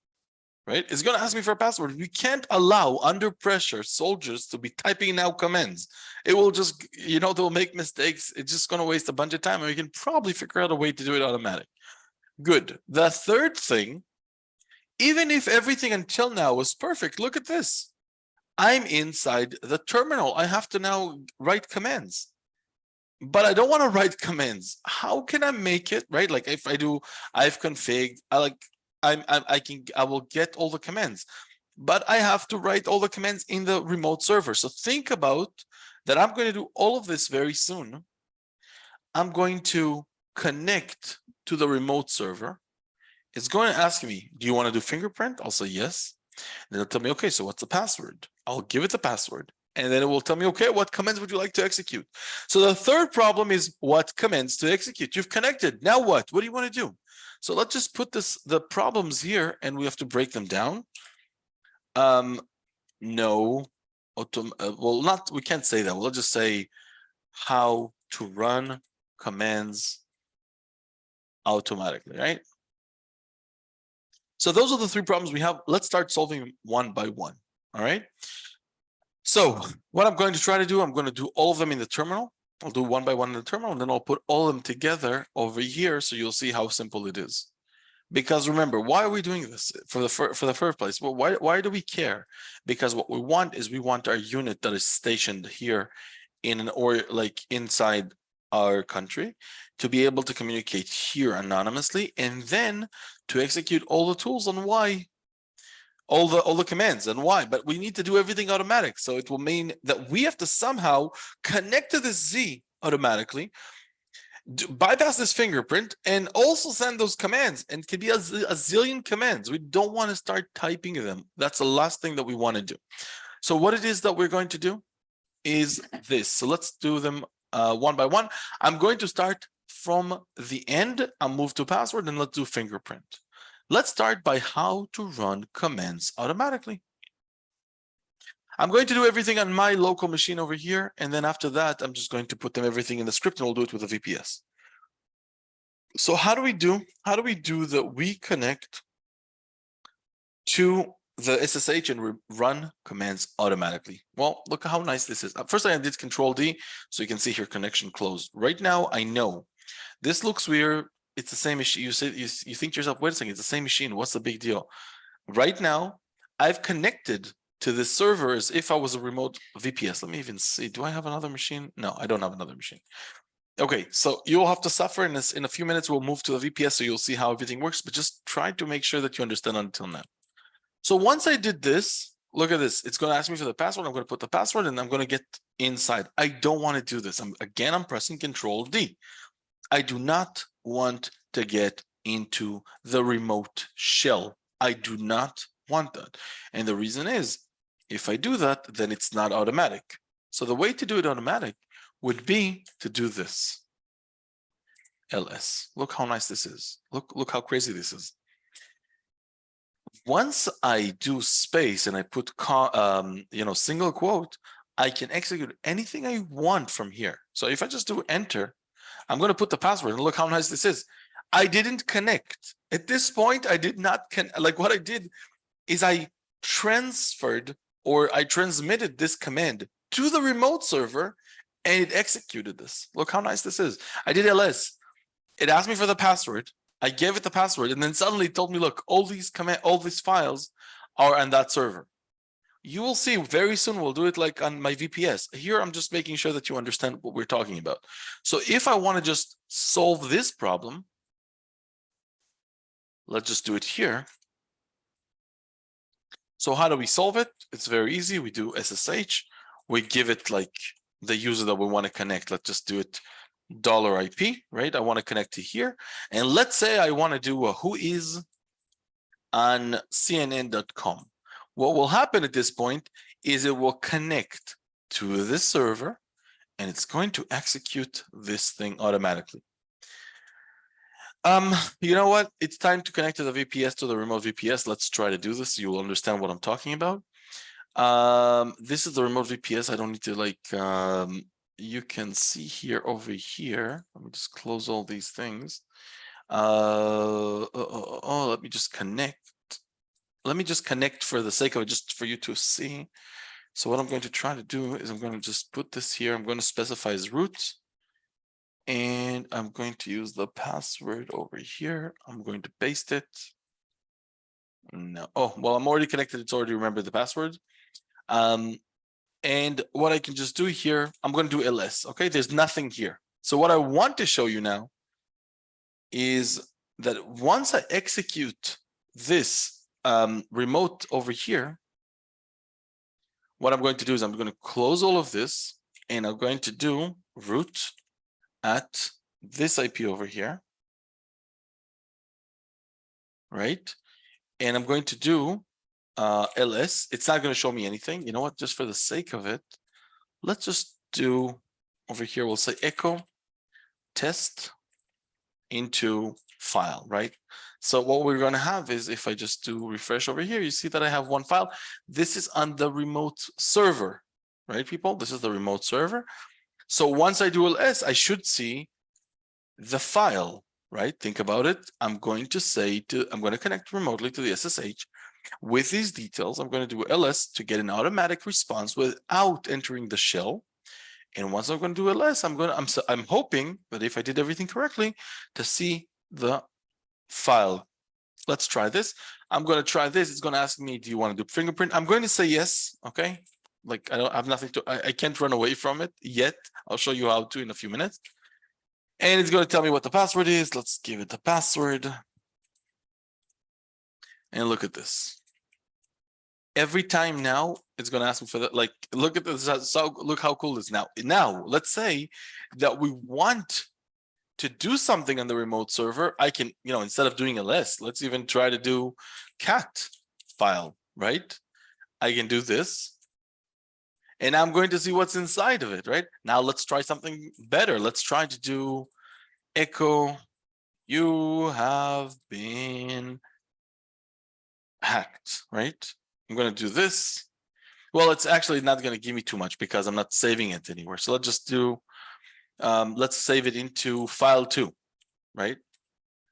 right? It's going to ask me for a password. We can't allow, under pressure, soldiers to be typing now commands. It will just, they'll make mistakes. It's just going to waste a bunch of time, and we can probably figure out a way to do it automatic. Good. The third thing, even if everything until now was perfect, look at this. I'm inside the terminal. I have to now write commands, but I don't want to write commands. How can I make it right? Like if I do, I've configured, I will get all the commands, but I have to write all the commands in the remote server. So think about that. I'm going to do all of this very soon. I'm going to connect to the remote server. It's going to ask me, do you want to do fingerprint? I'll say yes. Then it'll tell me, okay, so what's the password? I'll give it the password. And then it will tell me, okay, what commands would you like to execute? So the third problem is what commands to execute. You've connected. Now what? What do you want to do? So let's just put the problems here and we have to break them down. No, well, not, we can't say that. We'll just say how to run commands automatically, right? So those are the three problems we have. Let's start solving them one by one. All right. So what I'm going to try to do, I'm going to do all of them in the terminal. I'll do one by one in the terminal, and then I'll put all of them together over here so you'll see how simple it is. Because remember, why are we doing this for the first place? Well, why do we care? Because what we want is we want our unit that is stationed here in or like inside our country to be able to communicate here anonymously, and then to execute all the tools on why, all the commands and why. But we need to do everything automatic, so it will mean that we have to somehow connect to this Z automatically, bypass this fingerprint, and also send those commands. And it could be a zillion commands. We don't want to start typing them. That's the last thing that we want to do. So what it is that we're going to do is this. So let's do them one by one. I'm going to start from the end. I'll move to password, and let's do fingerprint. Let's start by how to run commands automatically. I'm going to do everything on my local machine over here, and then after that, I'm just going to put them everything in the script, and we'll do it with a VPS. So how do we do that? We connect to the SSH and run commands automatically. Well, look how nice this is. First, I did Control D, so you can see here connection closed. Right now, I know this looks weird. It's the same machine. You think to yourself, wait a second, it's the same machine. What's the big deal? Right now, I've connected to this server as if I was a remote VPS. Let me even see. Do I have another machine? No, I don't have another machine. Okay, so you'll have to suffer in this. In a few minutes, we'll move to the VPS, so you'll see how everything works. But just try to make sure that you understand until now. So once I did this, look at this. It's going to ask me for the password. I'm going to put the password, and I'm going to get inside. I don't want to do this. I'm pressing Control D. I do not want to get into the remote shell. I do not want that. And the reason is, if I do that, then it's not automatic. So the way to do it automatic would be to do this. LS. Look how nice this is. Look how crazy this is. Once I do space and I put single quote, I can execute anything I want from here. So if I just do enter, I'm going to put the password, and look how nice this is. I didn't connect. At this point, I did not like what I did is I transferred, or I transmitted this command to the remote server, and it executed this. Look how nice this is. I did ls. It asked me for the password. I gave it the password, and then suddenly it told me, look, all these files are on that server. You will see very soon we'll do it like on my VPS. Here, I'm just making sure that you understand what we're talking about. So if I want to just solve this problem, let's just do it here. So how do we solve it? It's very easy. We do SSH. We give it like the user that we want to connect. Let's just do it $IP, right? I want to connect to here. And let's say I want to do a who is on CNN.com. What will happen at this point is it will connect to this server, and it's going to execute this thing automatically. You know what? It's time to connect to the VPS, to the remote VPS. Let's try to do this. You will understand what I'm talking about. This is the remote VPS. I don't need to you can see here over here. Let me just close all these things. Let me just connect. Let me just connect for the sake of it, just for you to see. So what I'm going to try to do is I'm going to just put this here. I'm going to specify as root. And I'm going to use the password over here. I'm going to paste it. No. Oh, well, I'm already connected. It's already remembered the password. And what I can just do here, I'm going to do ls. Okay, there's nothing here. So what I want to show you now is that once I execute this remote over here, what I'm going to do is I'm going to close all of this, and I'm going to do root at this IP over here, right? And I'm going to do ls. It's not going to show me anything. You know what? Just for the sake of it, let's just do over here. We'll say echo test into file, right? So what we're going to have is, if I just do refresh over here, you see that I have one file. This is on the remote server, right, people? This is the remote server. So once I do ls, I should see the file, right? Think about it. I'm going to connect remotely to the SSH. With these details, I'm going to do ls to get an automatic response without entering the shell. And once I'm going to do ls, I'm hoping that if I did everything correctly, to see the file. Let's try this. I'm going to try this. It's going to ask me, do you want to do fingerprint? I'm going to say yes. Okay. Like I have nothing to, I can't run away from it yet. I'll show you how to in a few minutes. And it's going to tell me what the password is. Let's give it the password. And look at this. Every time now, it's going to ask me for that. Like, look at this. So look how cool this is now. Now, let's say that we want to do something on the remote server. I can, instead of doing ls, let's even try to do cat file, right? I can do this. And I'm going to see what's inside of it, right? Now let's try something better. Let's try to do echo, you have been hacked, right? I'm going to do this. Well, it's actually not going to give me too much because I'm not saving it anywhere. So let's just do, let's save it into file2, right?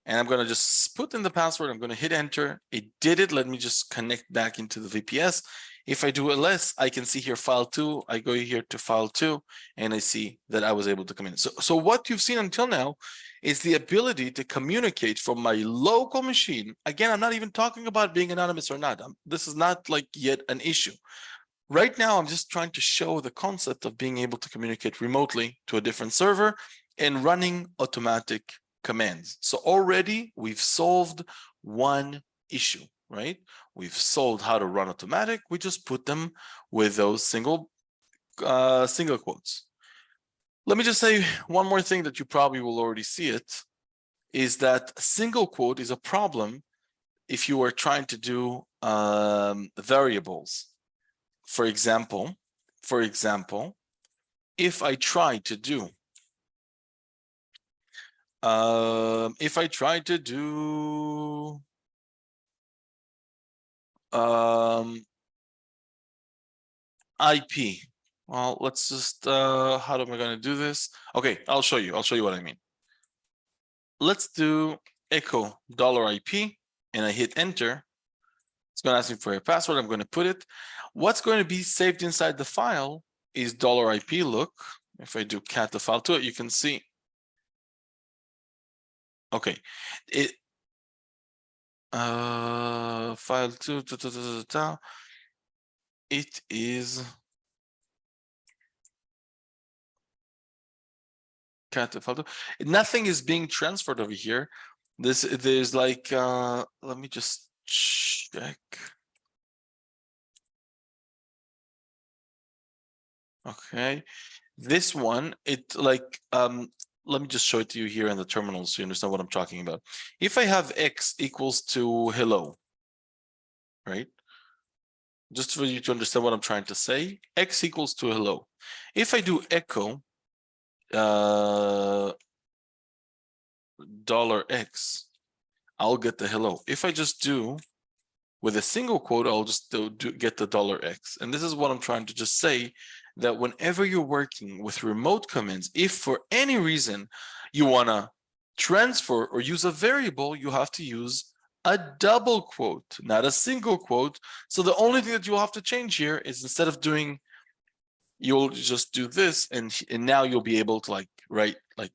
And I'm going to just put in the password. I'm going to hit enter. It did it. Let me just connect back into the VPS. If I do ls, I can see here file2. I go here to file2, and I see that I was able to come in. So what you've seen until now is the ability to communicate from my local machine. Again, I'm not even talking about being anonymous or not. This is not like yet an issue. Right now, I'm just trying to show the concept of being able to communicate remotely to a different server and running automatic commands. So already we've solved one issue, right? We've solved how to run automatic. We just put them with those single quotes. Let me just say one more thing that you probably will already see it, is that single quote is a problem if you are trying to do variables. For example, if I try to do IP, well, let's just how am I going to do this? Okay, I'll show you what I mean. Let's do echo $IP, and I hit enter. It's going to ask me for a password. I'm going to put it. What's going to be saved inside the file is $IP. Look, if I do cat the file to it, you can see. Okay, it file2, it is cat the file to. Nothing is being transferred over here. There's like let me just check. Okay, this one, it like let me just show it to you here in the terminal so you understand what I'm talking about. If I have x equals to hello, right? Just for you to understand what I'm trying to say, x equals to hello. If I do echo $x, I'll get the hello. If I just do with a single quote, I'll just get the $x. And this is what I'm trying to just say, that whenever you're working with remote commands, if for any reason you want to transfer or use a variable, you have to use a double quote, not a single quote. So the only thing that you'll have to change here is, instead of doing, you'll just do this, and now you'll be able to write like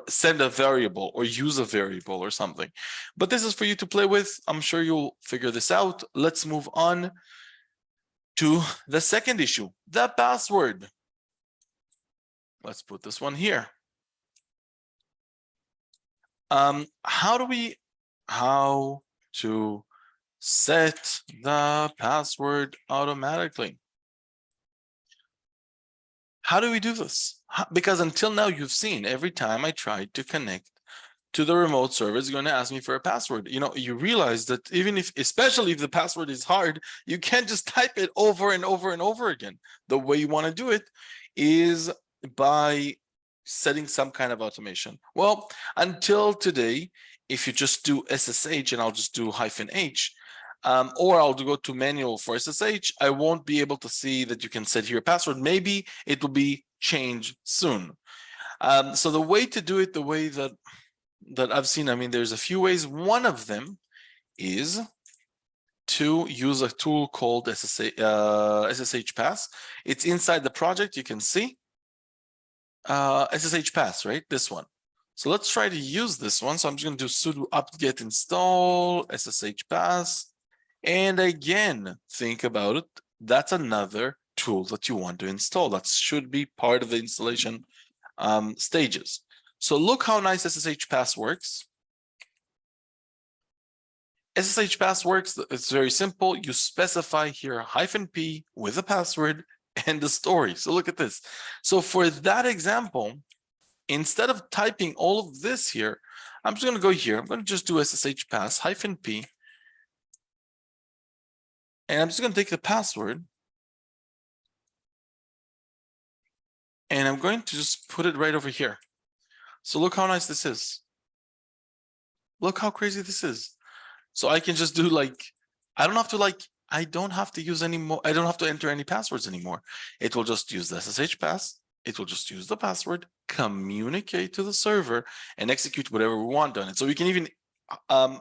send a variable or use a variable or something. But this is for you to play with. I'm sure you'll figure this out. Let's move on to the second issue, the password. Let's put this one here. How to set the password automatically? How do we do this? Because until now, you've seen every time I tried to connect to the remote server, it's going to ask me for a password. You know, you realize that even if, especially if the password is hard, you can't just type it over and over and over again. The way you want to do it is by setting some kind of automation. Well, until today, if you just do SSH and I'll just do -H, or I'll go to manual for SSH, I won't be able to see that you can set here a password. Maybe it will be changed soon. So the way to do it, the way that I've seen, I mean, there's a few ways. One of them is to use a tool called SSH Pass. It's inside the project. You can see SSH Pass, right? This one. So let's try to use this one. So I'm just going to do sudo apt-get install SSH Pass. And again, think about it. That's another tool that you want to install. That should be part of the installation stages. So look how nice SSH Pass works. SSH Pass works. It's very simple. You specify here -p with a password and the story. So look at this. So for that example, instead of typing all of this here, I'm just going to go here. I'm going to just do SSH Pass -p. And I'm just going to take the password. And I'm going to just put it right over here. So look how nice this is. Look how crazy this is. So I can just do I don't have to use any more. I don't have to enter any passwords anymore. It will just use the SSH Pass. It will just use the password, communicate to the server, and execute whatever we want on it. So we can even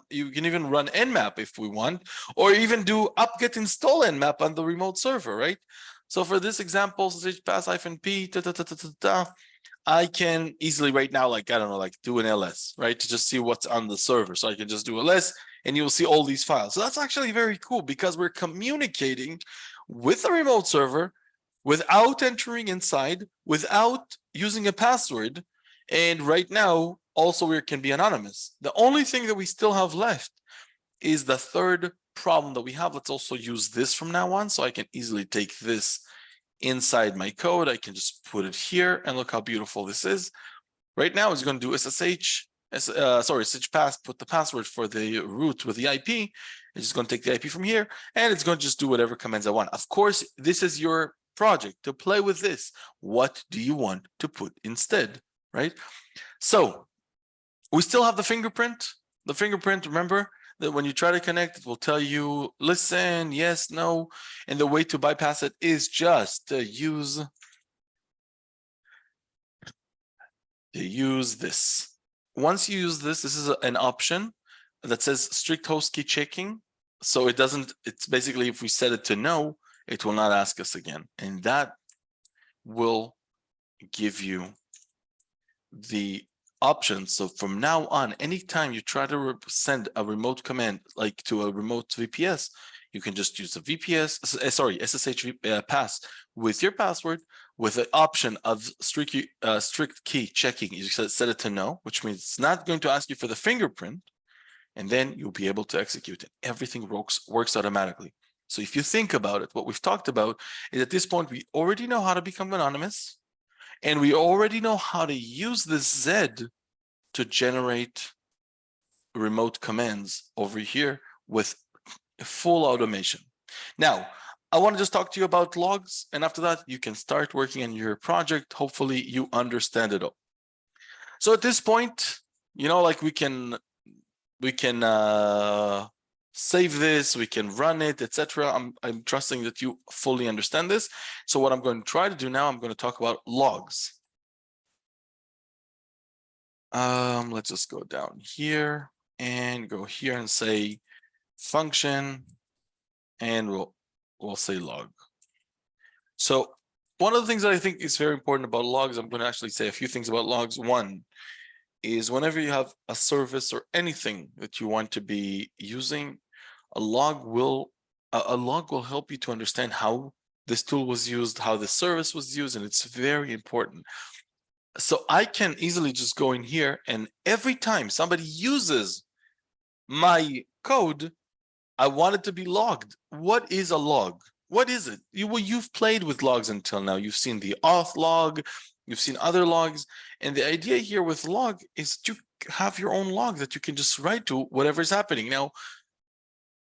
you can even run nmap if we want, or even do apt-get install nmap on the remote server, right? So for this example, SSH Pass -p, I can easily right now, I don't know, do an ls, right? To just see what's on the server. So I can just do ls and you'll see all these files. So that's actually very cool because we're communicating with the remote server without entering inside, without using a password. And right now, also we can be anonymous. The only thing that we still have left is the third problem that we have. Let's also use this from now on. So I can easily take this inside my code. I can just put it here and look how beautiful this is. Right now it's going to do SSH Pass, put the password for the root with the IP. It's just going to take the IP from here and it's going to just do whatever commands I want. Of course, this is your project to play with this. What do you want to put instead, right? So we still have the fingerprint. The fingerprint, remember that when you try to connect, it will tell you, listen, yes, no. And the way to bypass it is just to use this. Once you use this, this is an option that says strict host key checking. So it doesn't, it's basically if we set it to no, it will not ask us again. And that will give you the option. So from now on, anytime you try to send a remote command, like to a remote VPS, you can just use a SSH pass with your password with the option of strict key checking. You set it to no, which means it's not going to ask you for the fingerprint, and then you'll be able to execute it. Everything works automatically. So if you think about it, what we've talked about is at this point, we already know how to become anonymous, and we already know how to use this Z to generate remote commands over here with full automation. Now, I want to just talk to you about logs, and after that, you can start working on your project. Hopefully, you understand it all. So at this point, you know, we can save this, we can run it, etc. I'm trusting that you fully understand this. So what I'm going to try to do now, I'm going to talk about logs. Let's just go down here and go here and say function, and we'll say log. So one of the things that I think is very important about logs, I'm going to actually say a few things about logs. One, is whenever you have a service or anything that you want to be using, a log will help you to understand how this tool was used, how the service was used, and it's very important. So I can easily just go in here, and every time somebody uses my code, I want it to be logged. What is a log? What is it? You've played with logs until now. You've seen the auth log, you've seen other logs, and the idea here with log is to have your own log that you can just write to whatever's happening. Now,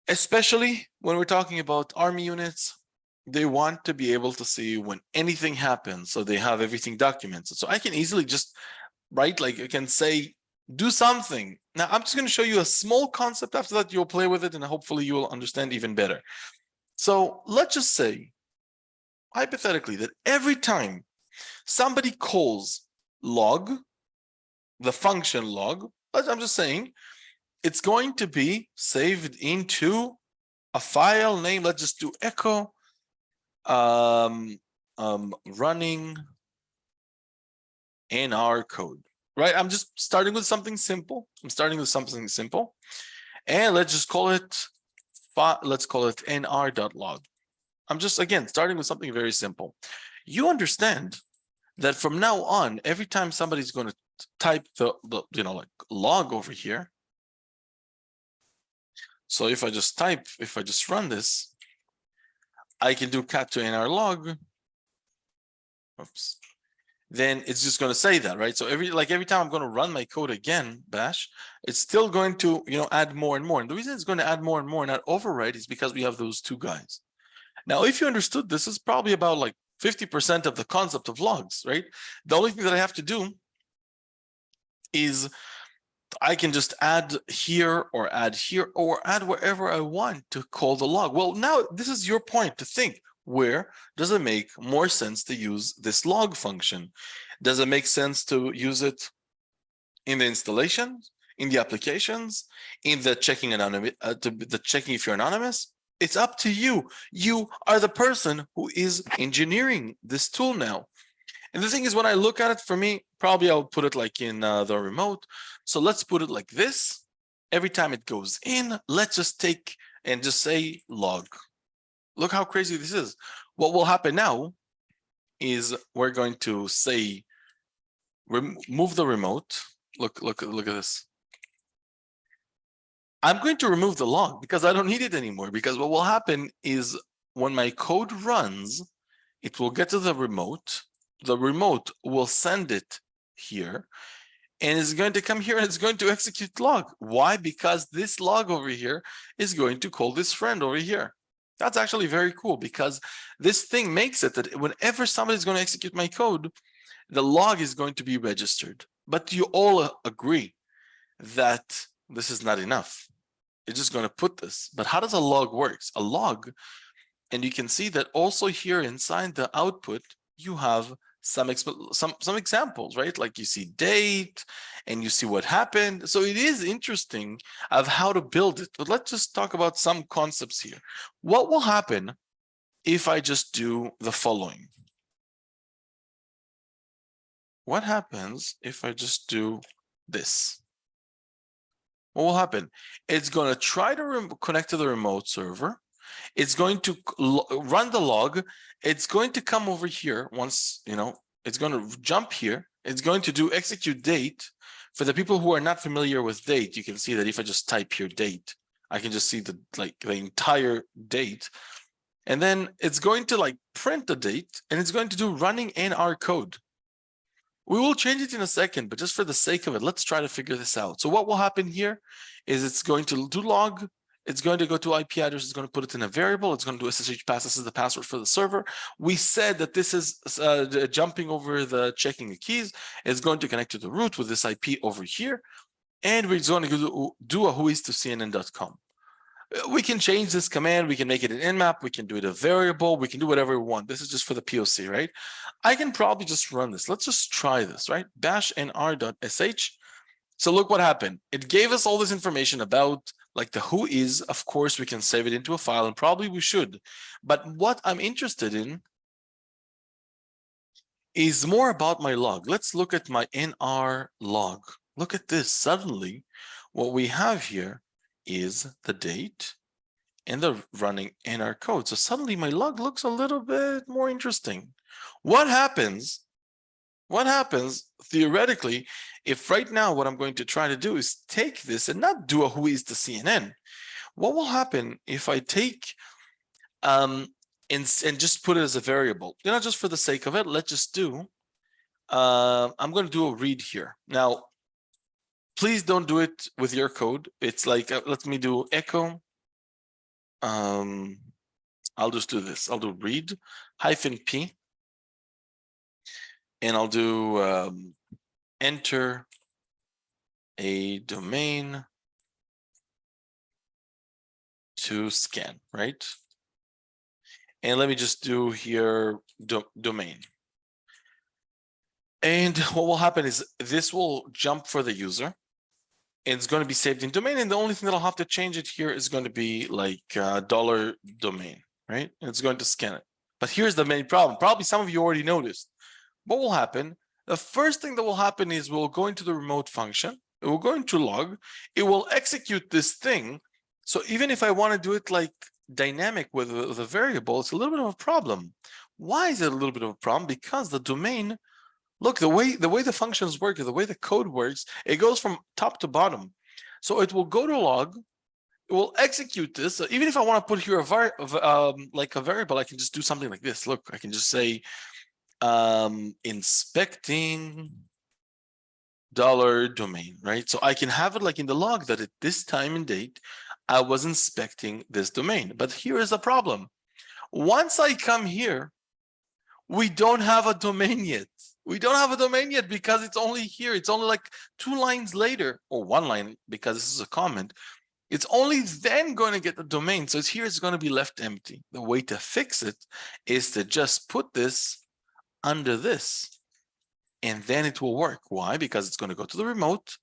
especially when we're talking about army units, they want to be able to see when anything happens, so they have everything documented. So I can easily just write, like I can say, do something. Now I'm just going to show you a small concept. After that, you'll play with it and hopefully you will understand even better. So let's just say, hypothetically, that every time somebody calls log, the function log, I'm just saying, it's going to be saved into a file name. Let's just do echo running NR code, right? I'm just starting with something simple. And let's just call it, let's call it nr.log. I'm just, again, starting with something very simple. You understand that from now on, every time somebody's going to type the like log over here. So if I just run this, I can do cat to nr log. Oops. Then it's just going to say that, right? So every time I'm going to run my code again, bash, it's still going to, add more and more. And the reason it's going to add more and more, not override, is because we have those two guys. Now, if you understood, this is probably about like 50% of the concept of logs, right? The only thing that I have to do is I can just add here or add wherever I want to call the log. Well, now this is your point to think. Where does it make more sense to use this log function? Does it make sense to use it in the installation, in the applications, in the checking the checking if you're anonymous? It's up to you. You are the person who is engineering this tool now. And the thing is, when I look at it, for me, probably I'll put it like in the remote. So let's put it like this. Every time it goes in, let's just take and just say log. Look how crazy this is. What will happen now is we're going to say, remove the remote. Look at this. I'm going to remove the log because I don't need it anymore, because what will happen is when my code runs, it will get to the remote. The remote will send it here, and it's going to come here and it's going to execute log. Why? Because this log over here is going to call this friend over here. That's actually very cool, because this thing makes it that whenever somebody's going to execute my code, the log is going to be registered. But you all agree that this is not enough. It's just going to put this. But how does a log work? A log, and you can see that also here inside the output, you have some examples, right? Like you see date and you see what happened. So it is interesting of how to build it. But let's just talk about some concepts here. What will happen if I just do the following? What happens if I just do this? What will happen? It's going to try to connect to the remote server. It's going to run the log. It's going to come over here once, it's going to jump here. It's going to do execute date. For the people who are not familiar with date, you can see that if I just type here date, I can just see the entire date. And then it's going to print the date, and it's going to do running NR code. We will change it in a second, but just for the sake of it, let's try to figure this out. So what will happen here is it's going to do log. It's going to go to IP address. It's going to put it in a variable. It's going to do SSH pass. This is the password for the server. We said that this is jumping over the checking the keys. It's going to connect to the root with this IP over here. And we're going to do a whois to CNN.com. We can change this command. We can make it an nmap. We can do it a variable. We can do whatever we want. This is just for the POC, right? I can probably just run this. Let's just try this, right? Bash nr.sh. So look what happened. It gave us all this information about the whois. Of course, we can save it into a file, and probably we should. But what I'm interested in is more about my log. Let's look at my nr log. look at this. Suddenly, what we have here is the date and the running in our code. So suddenly my log looks a little bit more interesting. What happens theoretically if right now what I'm going to try to do is take this and not do a who is the CNN? What will happen if I take and just put it as a variable? You know, just for the sake of it, let's just do I'm going to do a read here. Now, please don't do it with your code. It's like let me do echo. I'll just do this. I'll do read -p, and I'll do enter a domain to scan, right? And let me just do here domain. And what will happen is this will jump for the user. It's going to be saved in domain, and the only thing that I'll have to change it here is going to be like $domain, right? And it's going to scan it. But here's the main problem. Probably some of you already noticed. What will happen? The first thing that will happen is we'll go into the remote function. It will go into log. It will execute this thing. So even if I want to do it like dynamic with a variable, it's a little bit of a problem. Why is it a little bit of a problem? Because the domain, look, the way the functions work, the way the code works, it goes from top to bottom. So it will go to log. It will execute this. So even if I want to put here like a variable, I can just do something like this. Look, I can just say inspecting $domain, right? So I can have it like in the log that at this time and date, I was inspecting this domain. But here is the problem. Once I come here, we don't have a domain yet. We don't have a domain yet because it's only here. It's only like 2 lines later, or 1 line, because this is a comment. It's only then going to get the domain. So it's here, it's going to be left empty. The way to fix it is to just put this under this, and then it will work. Why? Because it's going to go to the remote.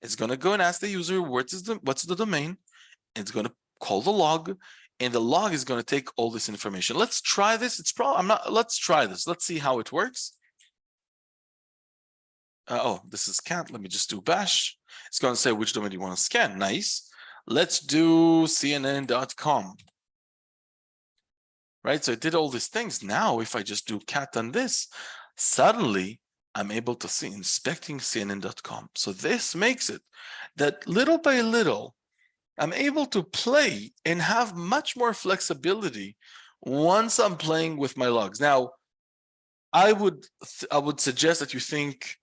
It's going to go and ask the user what's the domain. It's going to call the log, and the log is going to take all this information. Let's try this. It's probably let's try this. Let's see how it works. Oh, this is cat. Let me just do bash. It's going to say which domain you want to scan. Nice. Let's do CNN.com. Right? So it did all these things. Now, if I just do cat on this, suddenly I'm able to see inspecting CNN.com. So this makes it that little by little, I'm able to play and have much more flexibility once I'm playing with my logs. Now, I would suggest that you think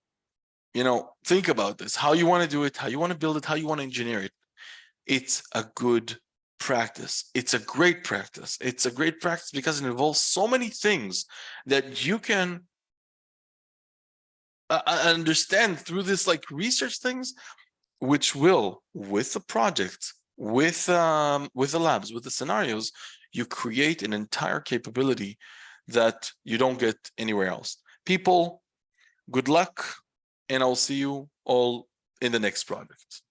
about this, how you want to do it, how you want to build it, how you want to engineer it. It's a good practice. It's a great practice. It's a great practice because it involves so many things that you can understand through this like research things, which will, with the project, with the labs, with the scenarios, you create an entire capability that you don't get anywhere else. People, good luck, and I'll see you all in the next project.